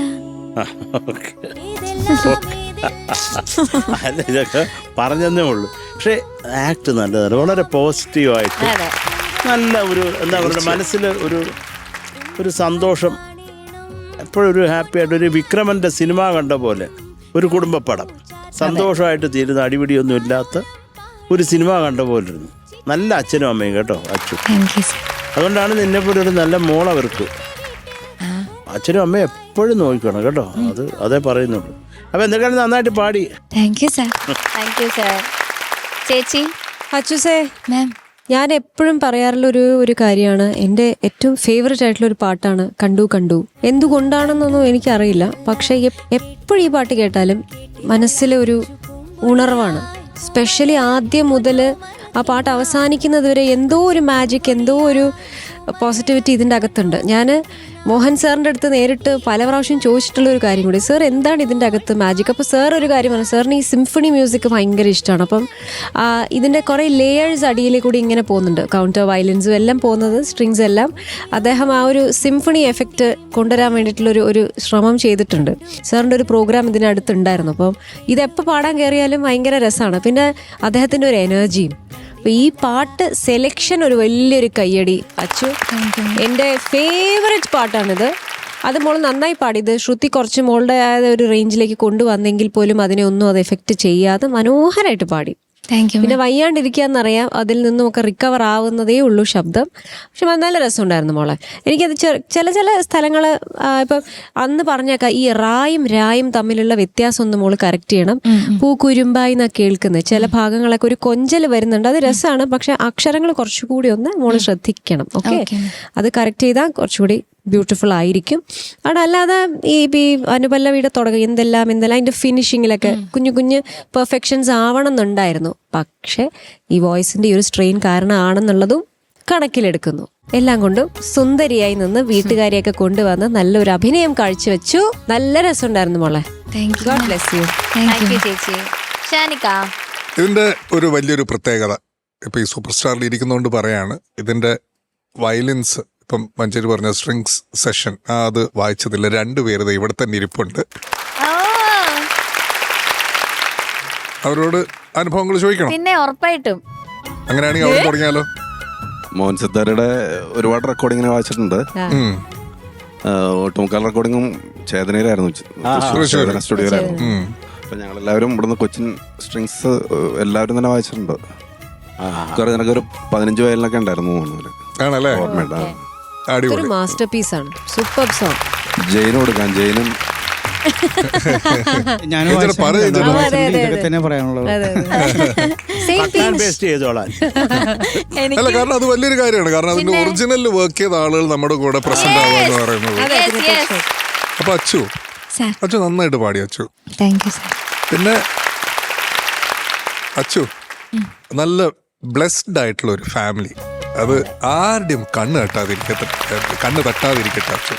അല്ല, ഇതൊക്കെ പറഞ്ഞതേ ഉള്ളൂ. പക്ഷെ ആക്ട് നല്ലതാണ്, വളരെ പോസിറ്റീവായിട്ട് നല്ല ഒരു എന്താ പറയുക, മനസ്സിൽ ഒരു സന്തോഷം, എപ്പോഴും ഒരു ഹാപ്പി ആയിട്ട്. ഒരു വിക്രമൻ്റെ സിനിമ കണ്ട പോലെ ഒരു കുടുംബപ്പടം, സന്തോഷമായിട്ട് തീരുന്ന, അടിപിടിയൊന്നും ഇല്ലാത്ത ഒരു സിനിമ കണ്ട പോലെ ഇരുന്നു. നല്ല അച്ഛനും അമ്മയും കേട്ടോ അച്ചു. അതുകൊണ്ടാണ് നിന്നെപ്പോലെ ഒരു നല്ല മോൾ അവർക്ക്. അച്ഛനും അമ്മയും എപ്പോഴും നോക്കണം കേട്ടോ. അതേ പറയുന്നുള്ളൂ. അപ്പൊ എന്തൊക്കെയാണ് നന്നായിട്ട് പാടി. Thank you sir. Thank you sir. ചേച്ചി. അച്ചുസേ മാം, ഞാൻ എപ്പോഴും പറയാറുള്ള ഒരു കാര്യമാണ്, എൻ്റെ ഏറ്റവും ഫേവറേറ്റ് ആയിട്ടുള്ള ഒരു പാട്ടാണ് കണ്ടു കണ്ടു. എന്തുകൊണ്ടാണെന്നൊന്നും എനിക്കറിയില്ല, പക്ഷേ എപ്പോഴും ഈ പാട്ട് കേട്ടാലും മനസ്സിലെ ഒരു ഉണർവാണ്. സ്പെഷ്യലി ആദ്യം മുതൽ ആ പാട്ട് അവസാനിക്കുന്നത് വരെ എന്തോ ഒരു മാജിക്, എന്തോ ഒരു പോസിറ്റിവിറ്റി ഇതിൻ്റെ അകത്തുണ്ട്. ഞാൻ മോഹൻ സാറിൻ്റെ അടുത്ത് നേരിട്ട് പല പ്രാവശ്യം ചോദിച്ചിട്ടുള്ള ഒരു കാര്യം കൂടി, സാർ എന്താണ് ഇതിൻ്റെ അകത്ത് മാജിക്? അപ്പോൾ സാർ ഒരു കാര്യം പറഞ്ഞു, സാറിന് ഈ സിംഫണി മ്യൂസിക് ഭയങ്കര ഇഷ്ടമാണ്. അപ്പം ഇതിൻ്റെ കുറേ ലേയേഴ്സ് അടിയിൽ കൂടി ഇങ്ങനെ പോകുന്നുണ്ട്, കൗണ്ടർ വയലിൻസും എല്ലാം പോകുന്നത്, സ്ട്രിങ്സ് എല്ലാം. അദ്ദേഹം ആ ഒരു സിംഫണി എഫക്റ്റ് കൊണ്ടുവരാൻ വേണ്ടിയിട്ടുള്ളൊരു ശ്രമം ചെയ്തിട്ടുണ്ട്. സാറിൻ്റെ ഒരു പ്രോഗ്രാം ഇതിനടുത്തുണ്ടായിരുന്നു. അപ്പം ഇതെപ്പോൾ പാടാൻ കയറിയാലും ഭയങ്കര രസമാണ്. പിന്നെ അദ്ദേഹത്തിൻ്റെ ഒരു എനർജിയും. അപ്പോൾ ഈ പാട്ട് സെലക്ഷൻ ഒരു വലിയൊരു കയ്യടി അച്ചു. എൻ്റെ ഫേവറേറ്റ് പാട്ടാണിത്. അത് മോൾ നന്നായി പാടിയത്. ശ്രുതി കുറച്ച് മോളുടെ ഒരു റേഞ്ചിലേക്ക് കൊണ്ടുവന്നെങ്കിൽ പോലും അതിനെ ഒന്നും അത് എഫക്റ്റ് ചെയ്യാതെ മനോഹരമായിട്ട് പാടി. പിന്നെ വയ്യാണ്ടിരിക്കാന്നറിയാം, അതിൽ നിന്നുമൊക്കെ റിക്കവർ ആവുന്നതേ ഉള്ളൂ ശബ്ദം. പക്ഷെ നല്ല രസമുണ്ടായിരുന്നു മോളെ. എനിക്കത് ചില സ്ഥലങ്ങൾ ഇപ്പം അന്ന് പറഞ്ഞേക്കാം, ഈ രായും തമ്മിലുള്ള വ്യത്യാസം ഒന്ന് മോള് കറക്റ്റ് ചെയ്യണം. പൂക്കുരുമ്പായി എന്നാ കേൾക്കുന്നത്, ചില ഭാഗങ്ങളൊക്കെ ഒരു കൊഞ്ചൽ വരുന്നുണ്ട്, അത് രസമാണ്. പക്ഷെ അക്ഷരങ്ങൾ കുറച്ചുകൂടി ഒന്ന് മോള് ശ്രദ്ധിക്കണം. ഓക്കെ, അത് കറക്റ്റ് ചെയ്താൽ കുറച്ചുകൂടി ബ്യൂട്ടിഫുൾ ആയിരിക്കും. അവിടെ അല്ലാതെ ഈ അനുപല്ലവിയുടെ തുടക്കം എന്തെല്ലാം അതിൻ്റെ ഫിനിഷിങ്ങിലൊക്കെ കുഞ്ഞു പെർഫെക്ഷൻസ് ആവണം എന്നുണ്ടായിരുന്നു. പക്ഷെ ഈ വോയിസിൻ്റെ ഈ ഒരു സ്ട്രെയിൻ കാരണമാണെന്നുള്ളതും കണക്കിലെടുക്കുന്നു. എല്ലാം കൊണ്ടും സുന്ദരിയായി നിന്ന് വീട്ടുകാരെയൊക്കെ കൊണ്ടുവന്ന് നല്ലൊരു അഭിനയം കാഴ്ചവെച്ചു. നല്ല രസമുണ്ടായിരുന്നു മോളെ. God bless you. Thank you ചേച്ചി. ഷാനിക്ക. ഇതിൻ്റെ ഒരു വലിയൊരു പ്രത്യേകത ഇപ്പം ഈ സൂപ്പർ സ്റ്റാറിൽ ഇരിക്കുന്നതുകൊണ്ട് പറയാണ്, ഇതിൻ്റെ വയലിൻസ് ഇപ്പം മഞ്ചേരി പറഞ്ഞ സ്ട്രിങ്സ് സെഷൻ അത് വായിച്ചതില്ല. രണ്ടുപേര് ഇവിടെ തന്നെ ഇരിപ്പുണ്ട്. അവരോട് അനുഭവങ്ങൾ ചോദിക്കണം. പിന്നെ ഉറപ്പായിട്ടും. അങ്ങനെയാണെങ്കിൽ അവർ തുടങ്ങിയാലോ? മോഹൻ സിത്താരയുടെ ഒരുപാട് റെക്കോർഡിങ്ങിനെ വായിച്ചിട്ടുണ്ട്. ഒട്ടുമുക്കാൽ റെക്കോർഡിങ്ങും ചേതനയിലായിരുന്നു, സ്റ്റുഡിയോയിലായിരുന്നു. അപ്പം ഞങ്ങളെല്ലാവരും ഇവിടുന്ന് കൊച്ചിൻ സ്ട്രിങ്സ് എല്ലാവരും തന്നെ വായിച്ചിട്ടുണ്ട്. നിനക്കൊരു 15 വയലിനൊക്കെ ഉണ്ടായിരുന്നു തോന്നുന്നു. ആണല്ലേ? ഓർമ്മയുണ്ട്. ഒരു മാസ്റ്റർ പീസ് ആണ്. Super song. ജയിനും കൊടുക്കാം. ജയിനും തന്നെ പറയാനുള്ളത്. അല്ല, കാരണം അത് വലിയൊരു കാര്യമാണ്. കാരണം അതിന്റെ ഒറിജിനൽ വർക്ക് ചെയ്ത ആളുകൾ നമ്മുടെ കൂടെ പ്രസന്റ് ആവാന്ന് പറയുന്നത്. അപ്പൊ അച്ചു നന്നായിട്ട് പാടി അച്ചു. പിന്നെ അച്ചു നല്ല ബ്ലെസ്ഡ് ആയിട്ടുള്ള ഒരു ഫാമിലി. അത് ആരുടെയും കണ്ണ് തട്ടാതിരിക്കട്ടെ അച്ചു.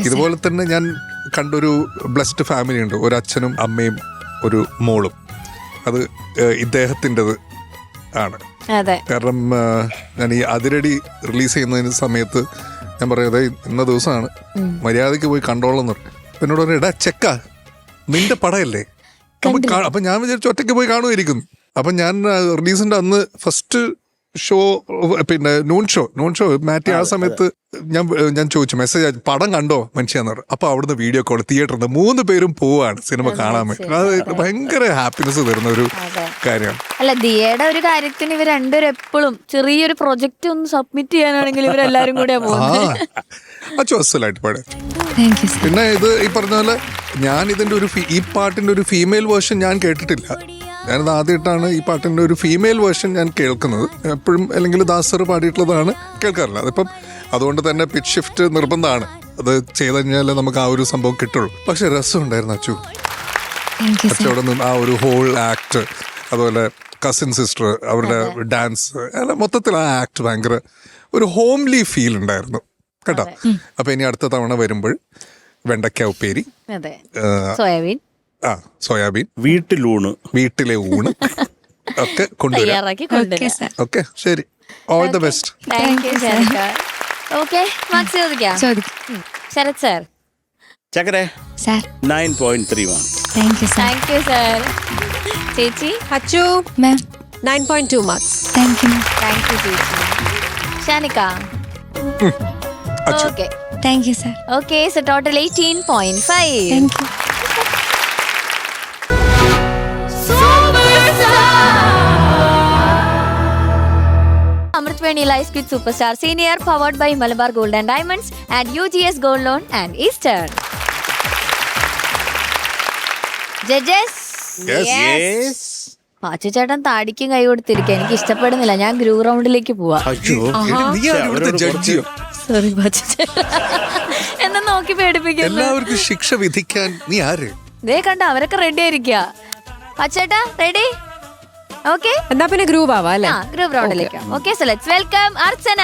ഇതുപോലെ തന്നെ ഞാൻ കണ്ടൊരു ബ്ലെസ്ഡ് ഫാമിലി ഉണ്ട്. ഒരു അച്ഛനും അമ്മയും ഒരു മോളും. അത് ഇദ്ദേഹത്തിൻ്റെത് ആണ്. കാരണം ഞാൻ ഈ അതിരടി റിലീസ് ചെയ്യുന്നതിന് സമയത്ത് ഞാൻ പറയുന്നത് ഇന്ന ദിവസമാണ്, മര്യാദയ്ക്ക് പോയി കണ്ടോളെന്ന് പറഞ്ഞു. എന്നോട് പറഞ്ഞു, എടാ ചെക്ക നിന്റെ പടയല്ലേ. അപ്പൊ ഞാൻ വിചാരിച്ചു ഒറ്റയ്ക്ക് പോയി കാണുമായിരിക്കുന്നു. അപ്പൊ ഞാൻ റിലീസിന്റെ അന്ന് ഫസ്റ്റ് ഷോ, പിന്നെ നൂൺ ഷോ മാറ്റി ആ സമയത്ത് ഞാൻ ചോദിച്ചു, മെസ്സേജ് പടം കണ്ടോ മനുഷ്യാന്ന് പറഞ്ഞു. അപ്പൊ അവിടുന്ന് വീഡിയോ കോൾ തിയേറ്ററിൽ 3 പേരും പോവാണ് സിനിമ കാണാൻ വേണ്ടി. അത് ഭയങ്കര ഹാപ്പിനെസ് തരുന്ന ഒരു കാര്യമാണ്. അല്ല, ദിയയുടെ ഒരു കാര്യത്തിന് ഇവർ രണ്ടുപേരും എപ്പോഴും ചെറിയൊരു പ്രൊജക്റ്റ് ഒന്ന് സബ്മിറ്റ് ചെയ്യാനാണെങ്കിൽ ഇവരെല്ലാരും കൂടെ പോകുന്നത്. അസ്സലായിട്ട് പാടെ. പിന്നെ ഇത് ഈ പറഞ്ഞ പോലെ ഞാൻ ഇതിന്റെ ഈ പാട്ടിന്റെ ഒരു ഫീമെയിൽ വേർഷൻ ഞാൻ കേട്ടിട്ടില്ല. ഞാനത് ആദ്യമായിട്ടാണ് ഈ പാട്ടിൻ്റെ ഒരു ഫീമെയിൽ വേർഷൻ ഞാൻ കേൾക്കുന്നത്. എപ്പോഴും അല്ലെങ്കിൽ ദാസർ പാടിയിട്ടുള്ളതാണ് കേൾക്കാറില്ല. അതിപ്പം അതുകൊണ്ട് തന്നെ പിച്ച് ഷിഫ്റ്റ് നിർബന്ധമാണ്. അത് ചെയ്ത് കഴിഞ്ഞാൽ നമുക്ക് ആ ഒരു സംഭവം കിട്ടുള്ളൂ. പക്ഷെ രസമുണ്ടായിരുന്നു അച്ചോടെ നിന്ന് ആ ഒരു ഹോൾ ആക്ട്, അതുപോലെ കസിൻ സിസ്റ്റർ അവരുടെ ഡാൻസ്, മൊത്തത്തിൽ ആ ആക്ട് ഭയങ്കര ഒരു ഹോംലി ഫീൽ ഉണ്ടായിരുന്നു കേട്ടോ. അപ്പൊ ഇനി അടുത്ത തവണ വരുമ്പോൾ വെണ്ടയ്ക്ക ഉപ്പേരി, സോയാബീൻ, വീട്ടിലെ ഊണ് ഒക്കെ കൊണ്ടുവരാം. ഓക്കെ, ശരി. All the best. Sharath sir. ചക്കരെ 9.31. Thank you sir. ചേച്ചി അച്ചു 9.2 മാർക്സ്. താങ്ക് യു ചേച്ചി. Shanikka. Okay, thank you sir. Okay, so total 18.5. Thank you. Amritwani Life Kit Superstar Senior powered by Malabar Gold and Diamonds and UGS Gold Loan and Eastern. Judges. Yes. Pachu ചേട്ടൻ താടിക്കും കൈ കൊടുത്തിരിക്കുക. എനിക്ക് ഇഷ്ടപ്പെടുന്നില്ല. ഞാൻ ഗ്രൂ റൗണ്ടിലേക്ക് പോവാ. Sorry Pachu ചേട്ടൻ, എന്നാ നോക്കി പേടിപ്പിക്കുന്നു. എല്ലാവർക്കും ശിക്ഷ വിധിക്കാൻ നീ ആര്? ദേ കണ്ട, അവരൊക്കെ റെഡി ആയിരിക്കുക. പാച്ചേട്ടാ റെഡി? ഓക്കെ, എന്നാ പിന്നെ ഗ്രൂപ്പ് ആവാ അല്ലേ? ഗ്രൂപ്പ് റൗണ്ടിലേക്ക്. Okay, so let's welcome Archana.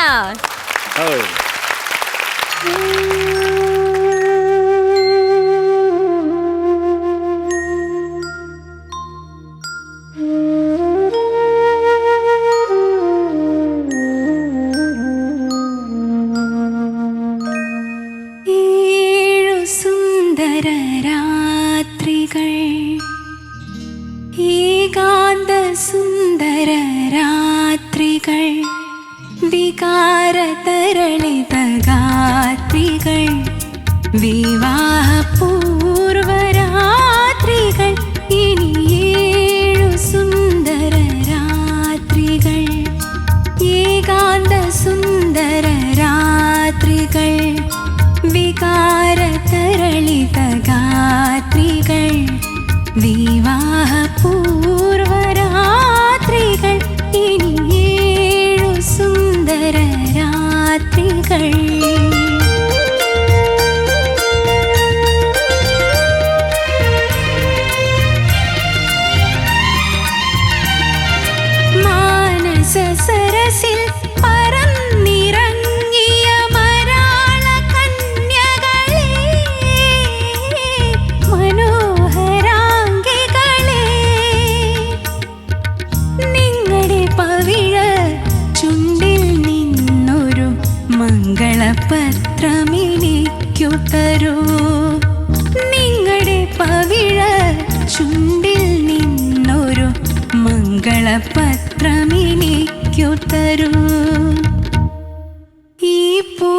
വികാരതരളിതഗാത്രികൾ, വിവാഹപൂർവരാത്രികൾ, ഇനി 7 സുന്ദര രാത്രികൾ, ഏകാന്ത സുന്ദര രാത്രികൾ, വികാരതരളിതഗാത്രികൾ, വിവാഹപൂർവരാത്രികൾ, ഇനി 7 സുന്ദര രാത്രികൾ. മാനസ സരസിൽ പറന്നിറങ്ങിയ മരാള കന്യകളെ, മനോഹരാംഗികളെ, നിങ്ങളുടെ പവിഴ ചുണ്ടിൽ നിന്നൊരു മംഗളപത്രമെനിക്കു തരൂ. നിങ്ങളുടെ പവിഴ ചുണ്ടിൽ നിന്നൊരു മംഗളപത്രമെനിക്കു തരൂ. ഈ പൂ,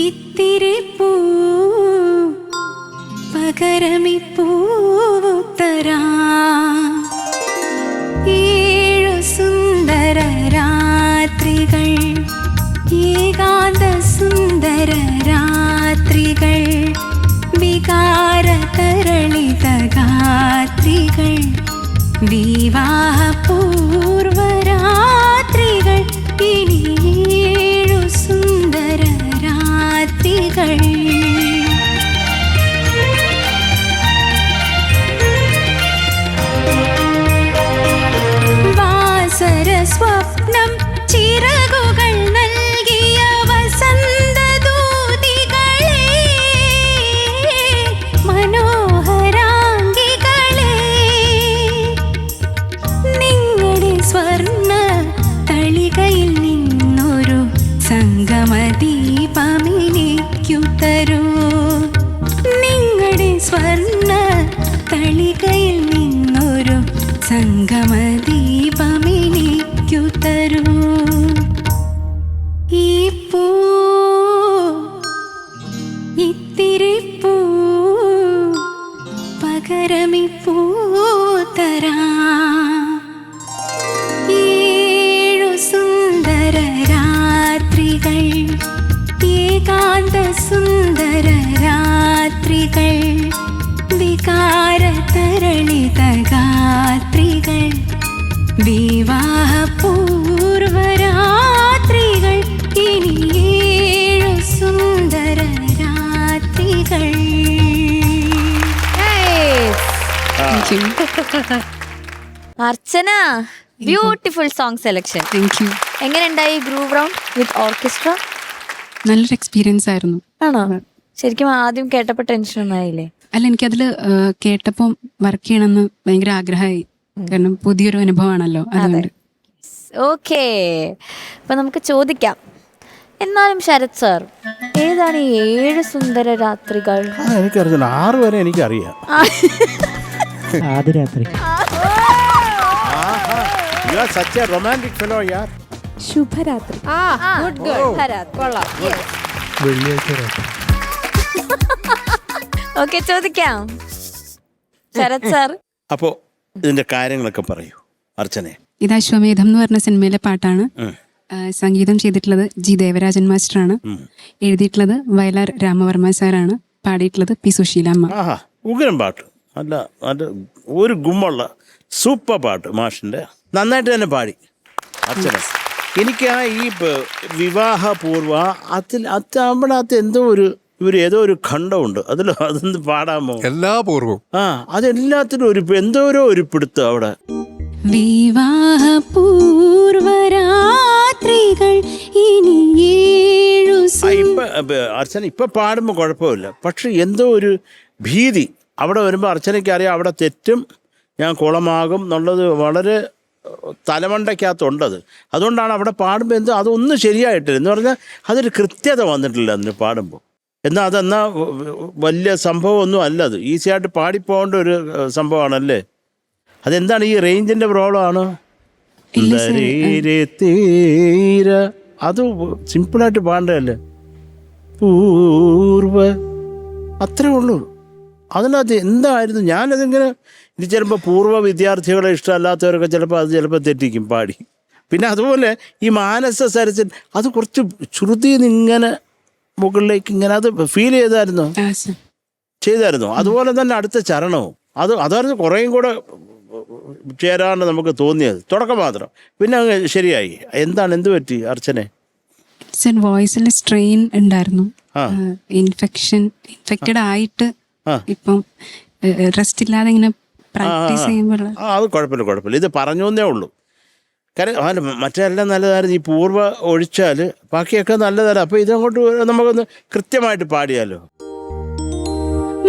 ഇത്തിരി പൂ, പകരമിപ്പൂത്തരാം 7 സുന്ദര രാത്രികൾ ഏകാന്ത സുന്ദര രാത്രികൾ വികാര തരളിത ഗാത്രികൾ വിവാഹപൂർവ രാത്രികൾ ഇനി 7 സുന്ദര രാത്രികൾ വാസര സ്വപ്നം ചിറകുകൾ നൽകിയ വസന്തദൂതികളെ മനോഹരാംഗികളെ നിങ്ങളുടെ സ്വർണ്ണ തളികയിൽ നിന്നൊരു സംഗമദീപമെനിക്കു തരൂ നിങ്ങളുടെ സ്വർണ്ണ തളികയിൽ നിന്നൊരു സംഗമദീപമെനിക്കു തരൂ ഈ പൂ ഇത്തിരി പൂ പകരമിപ്പൂ തരാം 7 സുന്ദര രാത്രികൾ ഏകാന്ത സുന്ദര രാത്രികൾ വികാര തരളിത ഗാത്രികൾ വിവാഹപൂർവ രാത്രികൾ ഇനി 7 സുന്ദര രാത്രികൾ അർച്ചന ബ്യൂട്ടിഫുൾ സോങ് സെലക്ഷൻ. എങ്ങനെയുണ്ടായി ഗ്രൂവ് റൗണ്ട് വിത്ത് ഓർക്കസ്ട്ര? നല്ലൊരു എക്സ്പീരിയൻസ് ആയിരുന്നു. ആണോ? ശരിക്കും ആദ്യം കേട്ടപ്പോ ടെൻഷൻ ഒന്നും ആയില്ലേ? അല്ല, എനിക്കതിൽ കേട്ടപ്പോൾ വർക്ക് ചെയ്യണമെന്ന് ഭയങ്കര ആഗ്രഹമായി. കാരണം പുതിയൊരു അനുഭവമാണല്ലോ. അതുകൊണ്ട് ഓക്കേ, അപ്പൊ നമുക്ക് ചോദിക്കാം. എന്നാലും ശരത് സാർ, ഏതാണ് ഈ 7 സുന്ദര രാത്രികൾ? എനിക്കറിയില്ല, 6 വരെ എനിക്കറിയാം. ആദ്യരാത്രി. You are such a romantic fellow, yaar. ശുഭരാത്രി. Good good. കൊള്ളാം. വെള്ളിയാഴ്ച രാത്രി. ഓക്കെ, ചോദിക്കാം ശരത് സാർ. അപ്പോ ഇതിന്റെ കാര്യങ്ങളൊക്കെ പറയൂ അർച്ചനെ. ഇത് അശ്വമേധം എന്ന് പറഞ്ഞ സിനിമയിലെ പാട്ടാണ്. സംഗീതം ചെയ്തിട്ടുള്ളത് ജി ദേവരാജൻ മാസ്റ്ററാണ്. എഴുതിയിട്ടുള്ളത് വയലാർ രാമവർമ്മ സാറാണ്. പാടിയിട്ടുള്ളത് പി സുശീലമ്മ. ആഹാ, ഉഗ്രം പാട്ട്. അല്ല, അത് ഒരു ഗുമ്മുള്ള സൂപ്പർ പാട്ട് മാഷിന്റെ. നന്നായിട്ട് തന്നെ പാടി അർച്ചന. എനിക്ക് ആ ഈ വിവാഹപൂർവ അതിനകത്ത് എന്തോ ഒരു ഏതോ ഒരു ഖണ്ഡമുണ്ട്. അതൊന്ന് പാടാമോ? എല്ലാ പൂർവ്വം. അതെല്ലാത്തിനും എന്തോരോ ഒരു പിടുത്തം അവിടെ. വിവാഹപൂർവ രാത്രികൾ ഇനി 7 അർച്ചന ഇപ്പൊ പാടുമ്പോ കുഴപ്പമില്ല, പക്ഷെ എന്തോ ഒരു ഭീതി അവിടെ വരുമ്പോൾ അർച്ചനയ്ക്ക് അറിയാം അവിടെ തെറ്റും, ഞാൻ കുളമാകും എന്നുള്ളത് വളരെ തലമണ്ടയ്ക്കകത്തുണ്ടത്. അതുകൊണ്ടാണ് അവിടെ പാടുമ്പോൾ എന്തോ അതൊന്നും ശരിയായിട്ടില്ല എന്ന് പറഞ്ഞാൽ അതൊരു കൃത്യത വന്നിട്ടില്ല അതിന് പാടുമ്പോൾ. എന്നാൽ അതെന്നാ വലിയ സംഭവമൊന്നും അല്ല, അത് ഈസിയായിട്ട് പാടിപ്പോകേണ്ട ഒരു സംഭവമാണല്ലേ. അതെന്താണ്, ഈ റേഞ്ചിൻ്റെ പ്രോബ്ലം ആണോ? അത് സിമ്പിളായിട്ട് പാടേണ്ടതല്ലേ. പൂർവ അത്രേ ഉള്ളൂ. അതിനകത്ത് എന്തായിരുന്നു, ഞാനതിങ്ങനെ ഇത് ചിലപ്പോൾ പൂർവ്വ വിദ്യാർത്ഥികളെ ഇഷ്ടമല്ലാത്തവരൊക്കെ ചിലപ്പോൾ തെറ്റിക്കും പാടി. പിന്നെ അതുപോലെ ഈ മാനസ സരസൻ അത് കുറച്ച് ശ്രുതിയിൽ ഇങ്ങനെ മുകളിലേക്ക് ഇങ്ങനെ അത് ഫീൽ ചെയ്തായിരുന്നോ? അതുപോലെ തന്നെ അടുത്ത ചരണവും അതായിരുന്നു കുറേയും കൂടെ ചേരാണ് നമുക്ക് തോന്നിയത്. തുടക്കം മാത്രം, പിന്നെ അങ്ങ് ശരിയായി. എന്ത് പറ്റി അർച്ചനെ? സർ, വോയിസിൽ സ്ട്രെയിൻ ഉണ്ടായിരുന്നു. ഇൻഫെക്റ്റഡ് ആയിട്ട് ഇപ്പം റെസ്റ്റ് ഇല്ലാതെ ഇങ്ങനെ പ്രാക്ടീസ് ചെയ്യുമ്പോൾ അത് കുഴപ്പമില്ല. ഇത് പറഞ്ഞു എന്നേ ഉള്ളൂ. കാരണം മറ്റെല്ലാം നല്ലതായിരുന്നു. ഈ പൂർവ്വ ഒഴിച്ചാൽ ബാക്കിയൊക്കെ നല്ലതായിരുന്നു. അപ്പൊ ഇതങ്ങോട്ട് നമുക്കൊന്ന് കൃത്യമായിട്ട് പാടിയാലോ.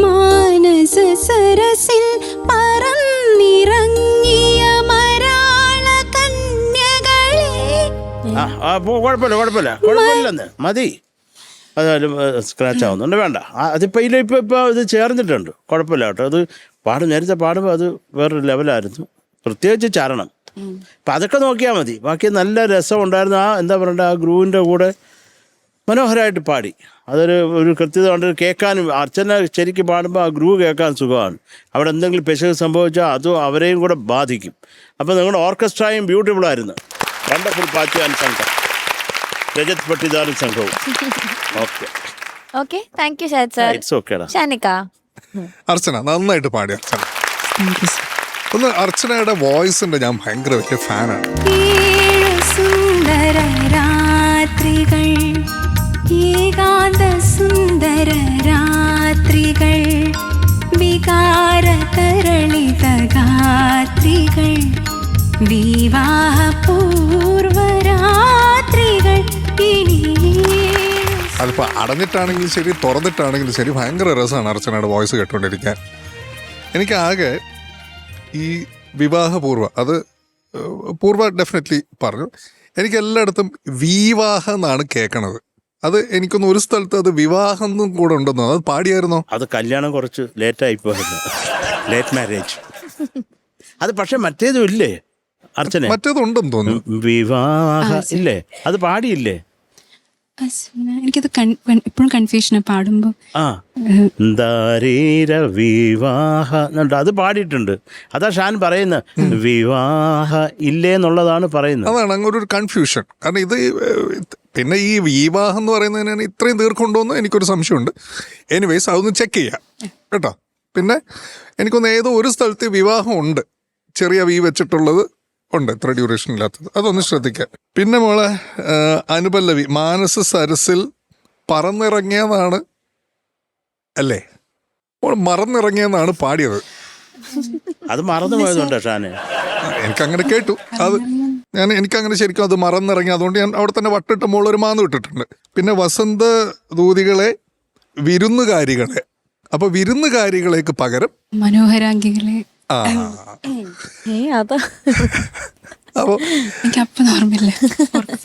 മാനസ സരസിൽ പറന്നിറങ്ങിയ മരാള കന്യകളെ. കുഴപ്പമില്ലെന്ന് മതി. അതായാലും സ്ക്രാച്ച് ആവുന്നുണ്ട്, വേണ്ട. അതിപ്പോൾ ഇപ്പോൾ ഇത് ചേർന്നിട്ടുണ്ട്, കുഴപ്പമില്ല കേട്ടോ. അത് നേരത്തെ പാടുമ്പോൾ അത് വേറൊരു ലെവലായിരുന്നു, പ്രത്യേകിച്ച് ചരണം. അപ്പം അതൊക്കെ നോക്കിയാൽ മതി. ബാക്കി നല്ല രസം ഉണ്ടായിരുന്നു. എന്താ പറയണ്ട, ആ ഗ്രൂവിൻ്റെ കൂടെ മനോഹരമായിട്ട് പാടി. ഒരു കൃത്യത കൊണ്ട് കേൾക്കാനും അർച്ചന ശരിക്കും പാടുമ്പോൾ ആ ഗ്രൂവ് കേൾക്കാൻ സുഖമാണ്. അവിടെ എന്തെങ്കിലും പെശക് സംഭവിച്ചാൽ അതും അവരെയും കൂടെ ബാധിക്കും. അപ്പോൾ നിങ്ങളുടെ ഓർക്കസ്ട്രയും ബ്യൂട്ടിഫുൾ ആയിരുന്നു. വണ്ടർഫുൾ പാച്ചുവാൻ സംഘം, രജത് പട്ടിദാരൻ സംഘവും. Okay okay, thank you Sarath sir. It's ഓക്കേടാ. ഷാനിക്ക. അർച്ചന നന്നായിട്ട് പാടി. അർച്ചന ഒന്ന് അർച്ചനയുടെ വോയിസിന്റെ ഞാൻ ഭയങ്കര വലിയ ഫാനാണ്. സുന്ദര രാത്രികൾ, ഏകാന്ത സുന്ദര രാത്രികൾ, വികാര തരളിത ഗാത്രികൾ, വിവാഹപൂർവ രാത്രികൾ. അതിപ്പോ അടഞ്ഞിട്ടാണെങ്കിലും ശരി തുറന്നിട്ടാണെങ്കിലും ശരി ഭയങ്കര രസമാണ് അർച്ചനയുടെ വോയിസ് കേട്ടുകൊണ്ടിരിക്കാൻ. എനിക്ക് ആകെ ഈ വിവാഹപൂർവ്വ, അത് പൂർവ്വ ഡെഫിനറ്റ്ലി പറഞ്ഞു. എനിക്ക് എല്ലായിടത്തും വിവാഹം എന്നാണ് കേൾക്കണത്. അത് എനിക്കൊന്ന് ഒരു സ്ഥലത്ത് അത് വിവാഹം എന്നും കൂടെ ഉണ്ടെന്നോ, അത് പാടിയായിരുന്നോ? അത് കല്യാണം കുറച്ച് ലേറ്റായി പോയിരുന്നു, ലേറ്റ് മാരേജ്. അത് പക്ഷെ മറ്റേതും ഇല്ലേ അർച്ചന? മറ്റേതുണ്ടെന്ന് തോന്നുന്നു. വിവാഹ ഇല്ലേ, അത് പാടിയില്ലേ? എനിക്കത് ഇപ്പോഴും കൺഫ്യൂഷനാണ് പാടുമ്പോൾ. വിവാഹ അത് പാടിയിട്ടുണ്ട്. അതാ ഷാൻ പറയുന്നത്, വിവാഹ ഇല്ലേ എന്നുള്ളതാണ് പറയുന്നത്. അതാണ് അങ്ങനെ ഒരു കൺഫ്യൂഷൻ. കാരണം ഇത് പിന്നെ ഈ വിവാഹം എന്ന് പറയുന്നതിന് ഇത്രയും ദീർഘമുണ്ടോയെന്ന് എനിക്കൊരു സംശയമുണ്ട്. എനിവേസ് അതൊന്ന് ചെക്ക് ചെയ്യാം കേട്ടോ. പിന്നെ എനിക്കൊന്ന് ഏതോ ഒരു സ്ഥലത്ത് വിവാഹം ഉണ്ട്, ചെറിയ വി വെച്ചിട്ടുള്ളത് ഉണ്ട്, ഇത്ര ഡ്യൂറേഷൻ ഇല്ലാത്തത്. അതൊന്ന് ശ്രദ്ധിക്കാം. പിന്നെ മോളെ അനുപല്ലവി മാനസ സരസിൽ പറന്നിറങ്ങിയതാണ് അല്ലേ? മറന്നിറങ്ങിയെന്നാണ് പാടിയത്. അത് മറന്നു പോയതുകൊണ്ടാ ഷാനെ? എനിക്കങ്ങനെ കേട്ടു. അത് എനിക്കങ്ങനെ ശരിക്കും അത് മറന്നിറങ്ങി. അതുകൊണ്ട് ഞാൻ അവിടെ തന്നെ വട്ടിട്ട് മോളൊരു മാന്ന് വിട്ടിട്ടുണ്ട്. പിന്നെ വസന്ത ദൂതികളെ വിരുന്നുകാരികളെ, അപ്പൊ വിരുന്നുകാരികളേക്ക് പകരം മനോഹരാംഗികളെ. അപ്പൊ എനിക്കപ്പം ഓർമ്മയില്ല,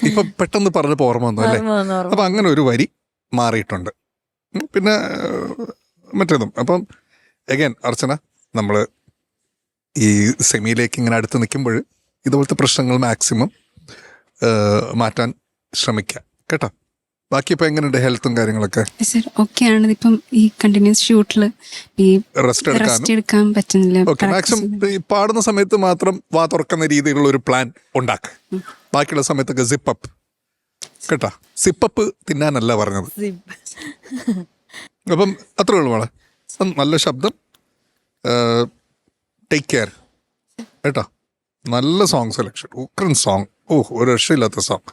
ഇപ്പൊ പെട്ടെന്ന് പറഞ്ഞപ്പോ ഓർമ്മ വന്നു അല്ലേ? അപ്പൊ അങ്ങനെ ഒരു വരി മാറിയിട്ടുണ്ട്. പിന്നെ മറ്റേതും. അപ്പം അഗൈൻ അർച്ചന, നമ്മള് ഈ സെമിയിലേക്ക് ഇങ്ങനെ അടുത്ത് നിൽക്കുമ്പോൾ ഇതുപോലത്തെ പ്രശ്നങ്ങൾ മാക്സിമം മാറ്റാൻ ശ്രമിക്കാം കേട്ടോ. ബാക്കി ഇപ്പൊ എങ്ങനെയുണ്ട് ഹെൽത്തും കാര്യങ്ങളൊക്കെ? ഓക്കെയാണ്. ഇപ്പം ഈ കണ്ടിന്യൂസ് ഷൂട്ടില് ഈ റെസ്റ്റ് എടുക്കാൻ പറ്റുന്നില്ല. മാക്സിമം ഈ പാടുന്ന സമയത്ത് മാത്രം വാ തുറക്കുന്ന രീതിയിലുള്ള ഒരു പ്ലാൻ ഉണ്ടാക്കുക. ബാക്കിയുള്ള സമയത്തൊക്കെ സിപ്പപ്പ് കേട്ടോ. സിപ്പപ്പ് തിന്നാനല്ല പറഞ്ഞത്. അപ്പം അത്രേ ഉള്ളൂ മോളെ. നല്ല ശബ്ദം, ടേക്ക് കെയർ കേട്ടോ. നല്ല സോങ് സെലക്ഷൻ, ഉക്രൻ സോങ്, ഒരു രക്ഷയില്ലാത്ത സോങ്.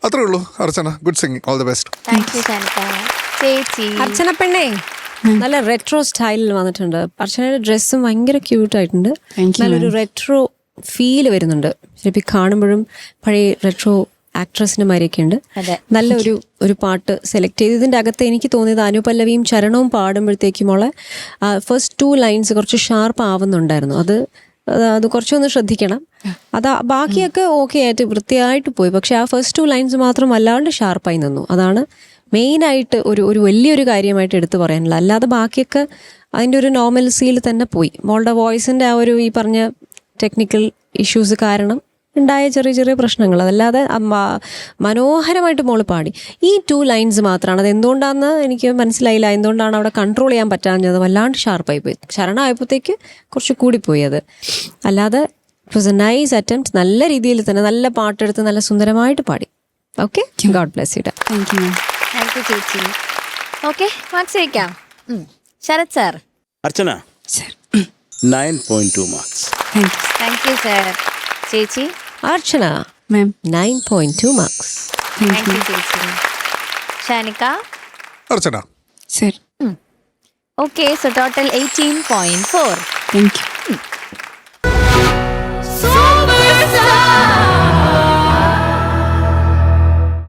അത്രേ ഉള്ളൂ Archana. Good singing, all the best. Archana പെണ്ണേ നല്ല റെട്രോ സ്റ്റൈലിൽ വന്നിട്ടുണ്ട്. അർച്ചനയുടെ ഡ്രസ്സും ഭയങ്കര ക്യൂട്ടായിട്ടുണ്ട്. നല്ലൊരു റെട്രോ ഫീല് വരുന്നുണ്ട്. ശരിക്കും കാണുമ്പോഴും പഴയ റെട്രോ ആക്ട്രസിന്റെ മാതിരിയൊക്കെ ഉണ്ട്. നല്ലൊരു പാട്ട് സെലക്ട് ചെയ്ത്. ഇതിൻ്റെ അകത്ത് എനിക്ക് തോന്നിയത് അനുപല്ലവിയും ചരണവും പാടുമ്പോഴത്തേക്കുമുള്ള ഫസ്റ്റ് 2 ലൈൻസ് കുറച്ച് ഷാർപ്പ് ആവുന്നുണ്ടായിരുന്നു. അത് കുറച്ചൊന്ന് ശ്രദ്ധിക്കണം. ബാക്കിയൊക്കെ ഓക്കെ ആയിട്ട് വൃത്തിയായിട്ട് പോയി. പക്ഷെ ആ ഫസ്റ്റ് 2 ലൈൻസ് മാത്രം വല്ലാണ്ട് ഷാർപ്പായി നിന്നു. അതാണ് മെയിനായിട്ട് ഒരു വലിയൊരു കാര്യമായിട്ട് എടുത്തു പറയാനുള്ള. അല്ലാതെ ബാക്കിയൊക്കെ അതിൻ്റെ ഒരു നോർമൽസിയിൽ തന്നെ പോയി. മോളുടെ വോയിസിൻ്റെ ആ ഒരു ഈ പറഞ്ഞ ടെക്നിക്കൽ ഇഷ്യൂസ് കാരണം ഉണ്ടായ ചെറിയ ചെറിയ പ്രശ്നങ്ങൾ. അതല്ലാതെ മനോഹരമായിട്ട് മോള് പാടി. ഈ 2 ലൈൻസ് മാത്രമാണ്. അത് എന്തുകൊണ്ടാണെന്ന് എനിക്ക് മനസ്സിലായില്ല. എന്തുകൊണ്ടാണ് അവിടെ കൺട്രോൾ ചെയ്യാൻ പറ്റാഞ്ഞത്. വല്ലാണ്ട് ഷാർപ്പായി പോയി. ശരണമായപ്പോഴത്തേക്ക് കുറച്ച് കൂടിപ്പോയി അത്. അല്ലാതെ it was a nice attempt. നല്ല രീതിയിൽ തന്നെ നല്ല പാട്ടെടുത്ത് നല്ല സുന്ദരമായിട്ട് പാടി. Okay, god bless you. Thank you ചേച്ചി. ഓക്കെ, മാർക്സ് വയ്ക്കാം. Sharath sir. Archana 9.2 marks. Thank you sir. ചേച്ചി. Archana ma'am 9.2 marks. Thank you ചേച്ചി. Shanikka. Archana sir. Okay, so total 18.4. Thank U.